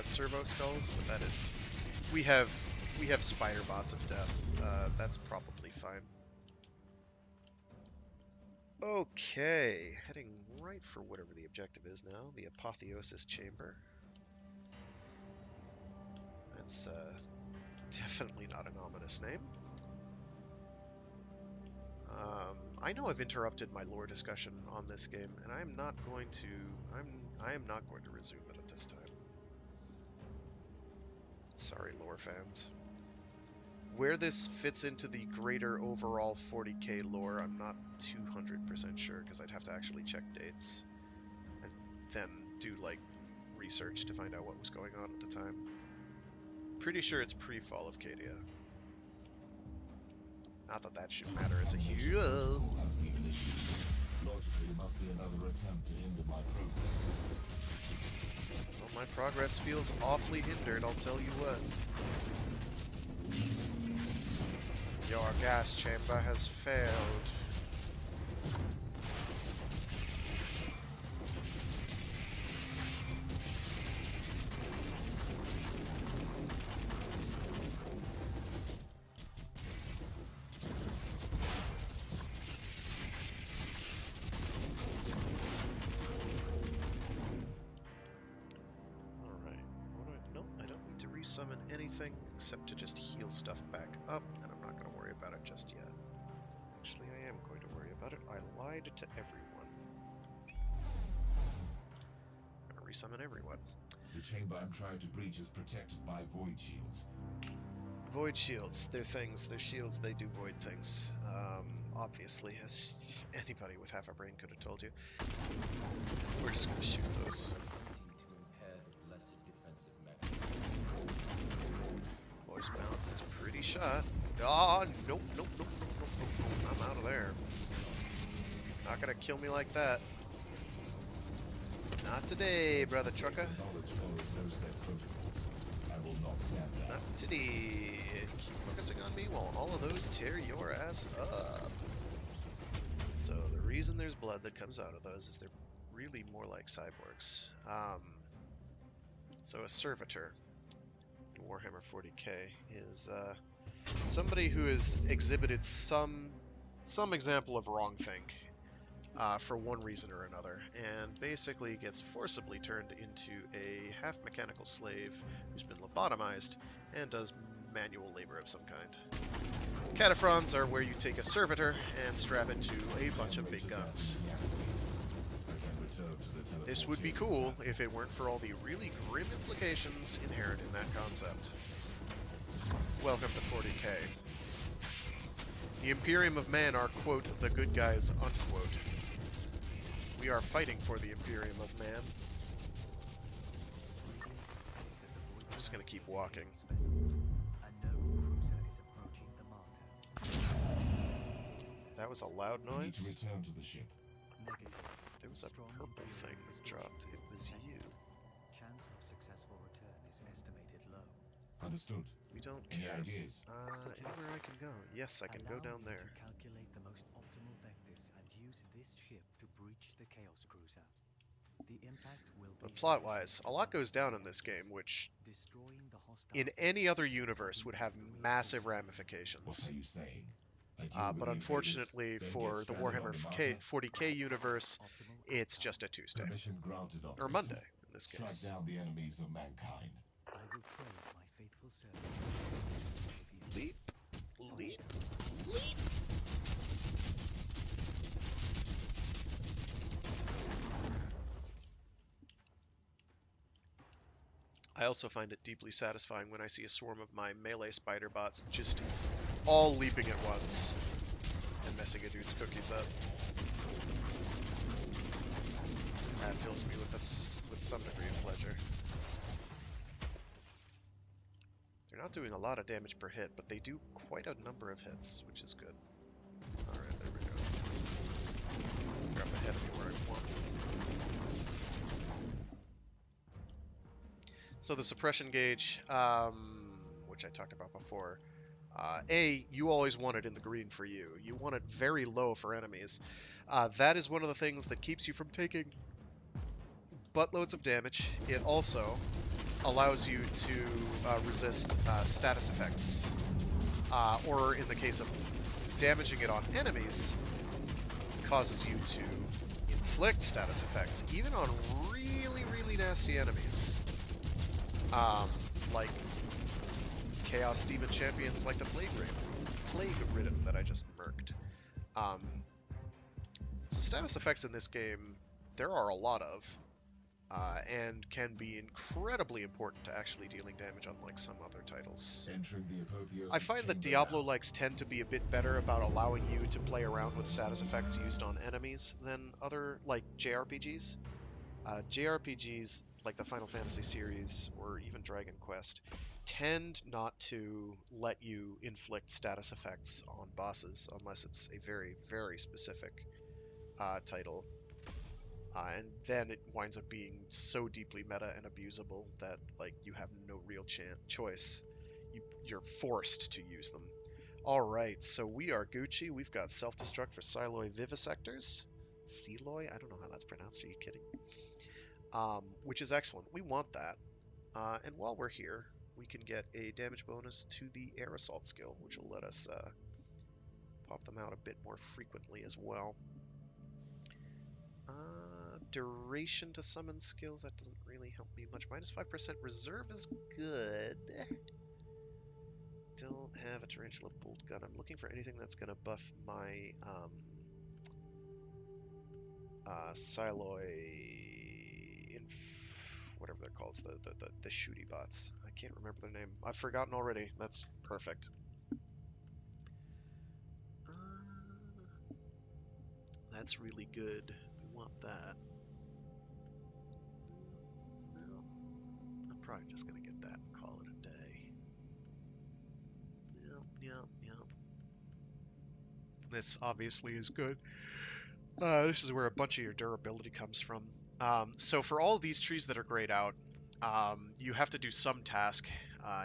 Speaker 1: servo skulls, but that is, we have spider bots of death. That's probably fine. Okay, heading right for whatever the objective is now, the Apotheosis Chamber. That's definitely not an ominous name. I know I've interrupted my lore discussion on this game, and I am not going to. I am not going to resume it at this time. Sorry, lore fans. Where this fits into the greater overall 40k lore, I'm not 200% sure, because I'd have to actually check dates and then do like research to find out what was going on at the time. Pretty sure it's pre-fall of Cadia. Not that that should matter as a hero.
Speaker 2: Logically, it must be another attempt to hinder my progress.
Speaker 1: Well, my progress feels awfully hindered, I'll tell you what. Your gas chamber has failed. Summon anything except to just heal stuff back up, and I'm not going to worry about it just yet. Actually, I am going to worry about it. I lied to everyone. I'm going to resummon everyone.
Speaker 2: The chamber I'm trying to breach is protected by void shields.
Speaker 1: Void shields. They're things. They're shields. They do void things. Obviously, as anybody with half a brain could have told you. We're just going to shoot those. Voice bounce is pretty shot. Ah, nope, nope, nope, nope, nope, nope, nope. I'm out of there. Not gonna kill me like that. Not today, brother trucker. Not today. Keep focusing on me while all of those tear your ass up. So the reason there's blood that comes out of those is they're really more like cyborgs. So a servitor. Warhammer 40k is somebody who has exhibited some example of wrongthink for one reason or another, and basically gets forcibly turned into a half-mechanical slave who's been lobotomized and does manual labor of some kind. Cataphrons are where you take a servitor and strap it to a bunch of big guns. This would be cool if it weren't for all the really grim implications inherent in that concept. Welcome to 40k. The Imperium of Man are, quote, the good guys, unquote. We are fighting for the Imperium of Man. I'm just gonna keep walking.
Speaker 3: A known cruiser is approaching the Martyr.
Speaker 1: That was a loud
Speaker 2: We need to
Speaker 1: noise.
Speaker 2: return to the ship.
Speaker 3: Negative.
Speaker 1: There was a
Speaker 3: Strong
Speaker 1: purple thing
Speaker 3: Imperial
Speaker 1: that dropped. It was
Speaker 3: detected.
Speaker 1: you.
Speaker 3: Chance of successful return is estimated low.
Speaker 2: Understood.
Speaker 1: We don't
Speaker 2: Any
Speaker 1: care.
Speaker 2: ideas?
Speaker 1: Anywhere I can go. Yes, I can go
Speaker 3: Allow
Speaker 1: down
Speaker 3: me
Speaker 1: there.
Speaker 3: to calculate the most optimal vectors and use this ship to breach the Chaos Cruiser. The impact will be
Speaker 1: But plot-wise,
Speaker 3: sufficient
Speaker 1: a
Speaker 3: to
Speaker 1: lot goes
Speaker 3: damage
Speaker 1: down
Speaker 3: the
Speaker 1: in this game,
Speaker 3: reactors,
Speaker 1: which
Speaker 3: destroying the hostile
Speaker 1: in any
Speaker 3: vessels
Speaker 1: other
Speaker 3: and
Speaker 1: universe would
Speaker 3: causing
Speaker 1: have
Speaker 3: nuclear
Speaker 1: massive
Speaker 3: force.
Speaker 2: What
Speaker 1: ramifications.
Speaker 2: are you saying? I deal with
Speaker 1: But
Speaker 2: the invaders,
Speaker 1: unfortunately
Speaker 2: then get
Speaker 1: for the
Speaker 2: stranded on
Speaker 1: Warhammer
Speaker 2: the Martyr?
Speaker 1: 40K universe,
Speaker 3: Optimal
Speaker 1: it's
Speaker 3: outcome.
Speaker 1: just a Tuesday.
Speaker 2: Permission granted,
Speaker 1: Or
Speaker 2: operator.
Speaker 1: Monday, in this
Speaker 2: Strike
Speaker 1: case.
Speaker 2: down the enemies of mankind.
Speaker 3: I will trade my faithful servant.
Speaker 1: Leap, leap, leap! I also find it deeply satisfying when I see a swarm of my melee spider bots just all leaping at once and messing a dude's cookies up. That fills me with some degree of pleasure. They're not doing a lot of damage per hit, but they do quite a number of hits, which is good. Alright, there we go. Grab the head anywhere I want. So the suppression gauge, which I talked about before, you always want it in the green for you. You want it very low for enemies. That is one of the things that keeps you from taking buttloads of damage. It also allows you to resist status effects. Or in the case of damaging it on enemies, causes you to inflict status effects, even on really, really nasty enemies. Like Chaos Demon champions like the Plague Ridden that I just murked. So status effects in this game, there are a lot of, and can be incredibly important to actually dealing damage, unlike some other titles.
Speaker 2: Entering the apotheosis
Speaker 1: I find that
Speaker 2: chamber
Speaker 1: Diablo-likes tend to be a bit better about allowing you to play around with status effects used on enemies than other, like, JRPGs. JRPGs, like the Final Fantasy series, or even Dragon Quest, tend not to let you inflict status effects on bosses unless it's a very, very specific title. And then it winds up being so deeply meta and abusable that, like, you have no real choice. You're forced to use them. Alright, so we are Gucci. We've got self-destruct for Siloy Vivisectors. Siloy? I don't know how that's pronounced. Are you kidding? Which is excellent. We want that. And while we're here, we can get a damage bonus to the Air Assault skill, which will let us pop them out a bit more frequently as well. Duration to summon skills, that doesn't really help me much. Minus 5% reserve is good. Don't have a Tarantula Bolt Gun. I'm looking for anything that's going to buff my Siloy, whatever they're called, it's the shooty bots. I can't remember their name. I've forgotten already. That's perfect. That's really good. We want that. No, I'm probably just gonna get that and call it a day. Yep. This obviously is good. This is where a bunch of your durability comes from. So for all of these trees that are grayed out, you have to do some task.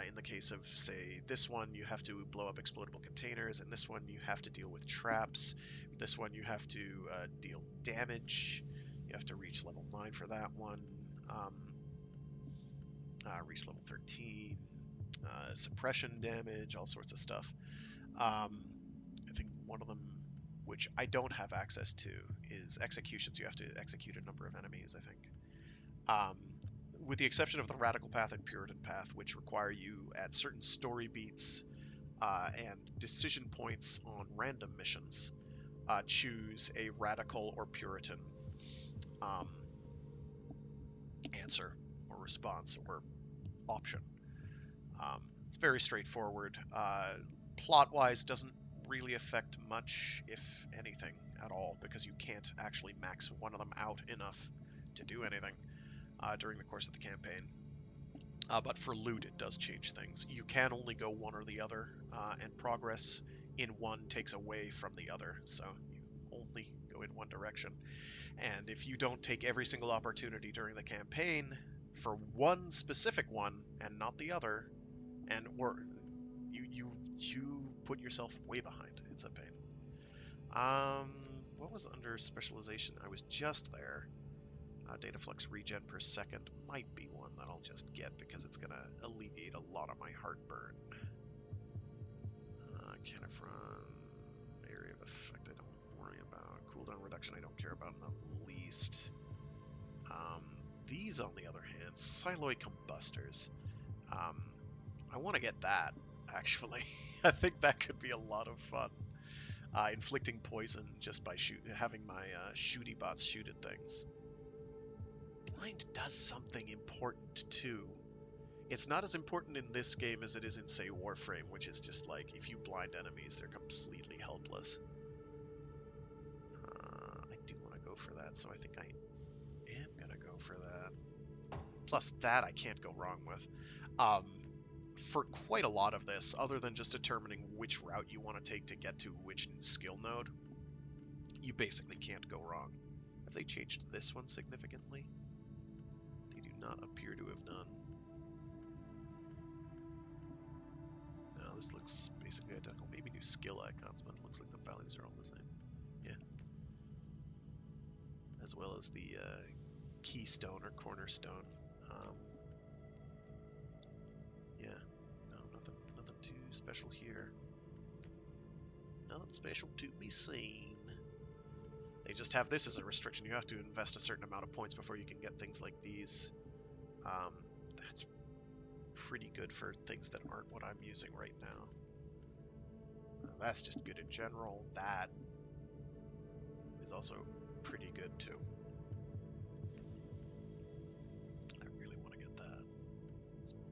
Speaker 1: In the case of, say, this one, you have to blow up explodable containers. In this one, you have to deal with traps. This one, you have to deal damage. You have to reach level 9 for that one. Reach level 13. Suppression damage, all sorts of stuff. I think one of them, which I don't have access to, is executions. You have to execute a number of enemies, I think. With the exception of the Radical Path and Puritan Path, which require you at certain story beats and decision points on random missions, choose a Radical or Puritan answer or response or option. It's very straightforward. Plot-wise, doesn't really affect much, if anything, at all, because you can't actually max one of them out enough to do anything during the course of the campaign. But for loot, it does change things. You can only go one or the other, and progress in one takes away from the other, so you only go in one direction. And if you don't take every single opportunity during the campaign for one specific one and not the other, and or you put yourself way behind. It's a pain. What was under specialization? I was just there. Data flux regen per second might be one that I'll just get because it's gonna alleviate a lot of my heartburn. Canifron, area of effect I don't worry about. Cooldown reduction I don't care about in the least. These on the other hand, Siloid Combustors. I want to get that, actually. I think that could be a lot of fun. Inflicting poison just by having my shooty bots shoot at things. Blind does something important too. It's not as important in this game as it is in, say, Warframe, which is just like, if you blind enemies, they're completely helpless. I do want to go for that, so I think I am going to go for that. Plus that I can't go wrong with. For quite a lot of this, other than just determining which route you want to take to get to which skill node, you basically can't go wrong. Have they changed this one significantly? They do not appear to have done. No, this looks basically identical. Maybe new skill icons, but it looks like the values are all the same. Yeah. As well as the keystone or cornerstone. Yeah. No, nothing too special here. Nothing special to be seen. They just have this as a restriction. You have to invest a certain amount of points before you can get things like these. That's pretty good for things that aren't what I'm using right now. That's just good in general. That is also pretty good too. I really want to get that.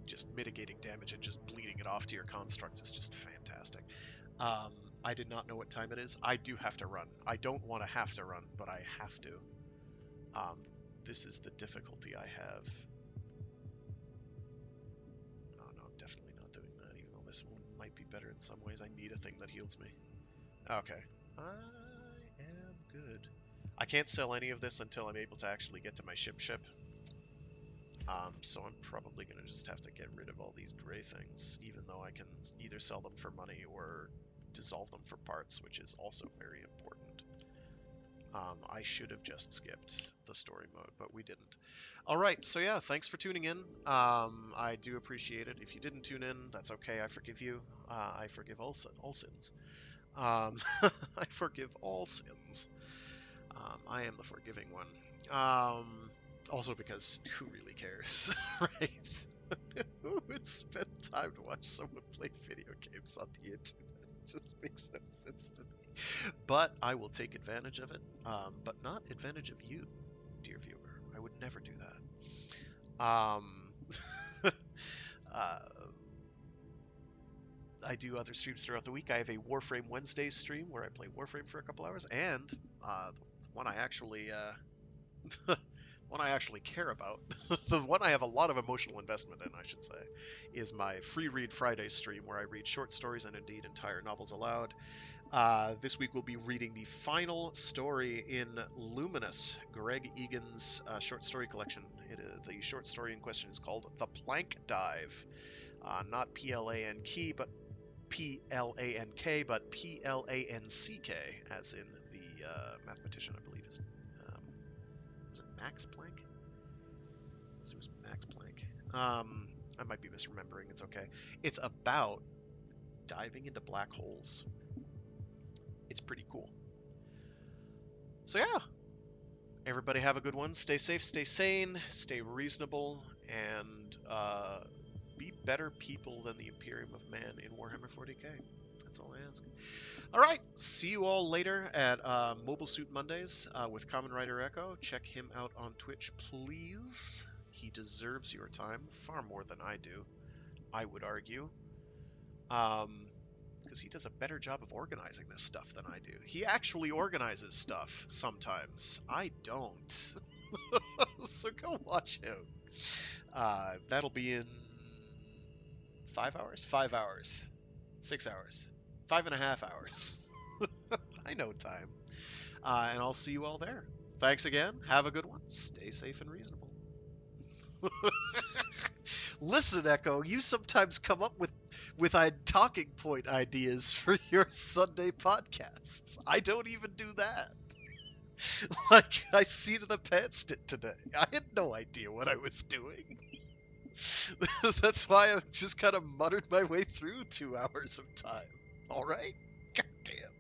Speaker 1: Just mitigating damage and just bleeding it off to your constructs is just fantastic. I did not know what time it is. I do have to run. I don't want to have to run, but I have to. This is the difficulty I have. Oh no, I'm definitely not doing that, even though this one might be better in some ways. I need a thing that heals me. Okay. I am good. I can't sell any of this until I'm able to actually get to my ship. So I'm probably going to just have to get rid of all these gray things, even though I can either sell them for money or dissolve them for parts, which is also very important. I should have just skipped the story mode, but we didn't. Alright, so yeah, thanks for tuning in. I do appreciate it. If you didn't tune in, that's okay, I forgive you. I forgive all sins. I forgive all sins. I am the forgiving one. Also because who really cares, right? Who would spend time to watch someone play video games on the internet? It just makes no sense to me. But I will take advantage of it, but not advantage of you, dear viewer. I would never do that. I do other streams throughout the week. I have a Warframe Wednesdays stream where I play Warframe for a couple hours, and the one I actually one I actually care about, the one I have a lot of emotional investment in, I should say, is my Free Read Friday stream where I read short stories and indeed entire novels aloud. This week we'll be reading the final story in Luminous, Greg Egan's short story collection. The short story in question is called The Plank Dive. Not P-L-A-N-K, but P-L-A-N-K, but P-L-A-N-C-K, as in the mathematician, I believe, is was it Max Planck? It was Max Planck. I might be misremembering. It's okay. It's about diving into black holes. It's pretty cool. So yeah, everybody have a good one. Stay safe, stay sane, stay reasonable, and be better people than the Imperium of Man in Warhammer 40k. That's all I ask. Alright, see you all later at Mobile Suit Mondays with Kamen Rider Echo. Check him out on Twitch, please. He deserves your time far more than I do, I would argue. Because he does a better job of organizing this stuff than I do. He actually organizes stuff sometimes. I don't. So go watch him. That'll be in 5 hours? 5 hours. 6 hours. 5.5 hours. I know time. And I'll see you all there. Thanks again. Have a good one. Stay safe and reasonable. Listen, Echo, you sometimes come up with talking point ideas for your Sunday podcasts. I don't even do that. Like, I see to the pants today. I had no idea what I was doing. That's why I just kind of muttered my way through 2 hours of time. All right? God damn.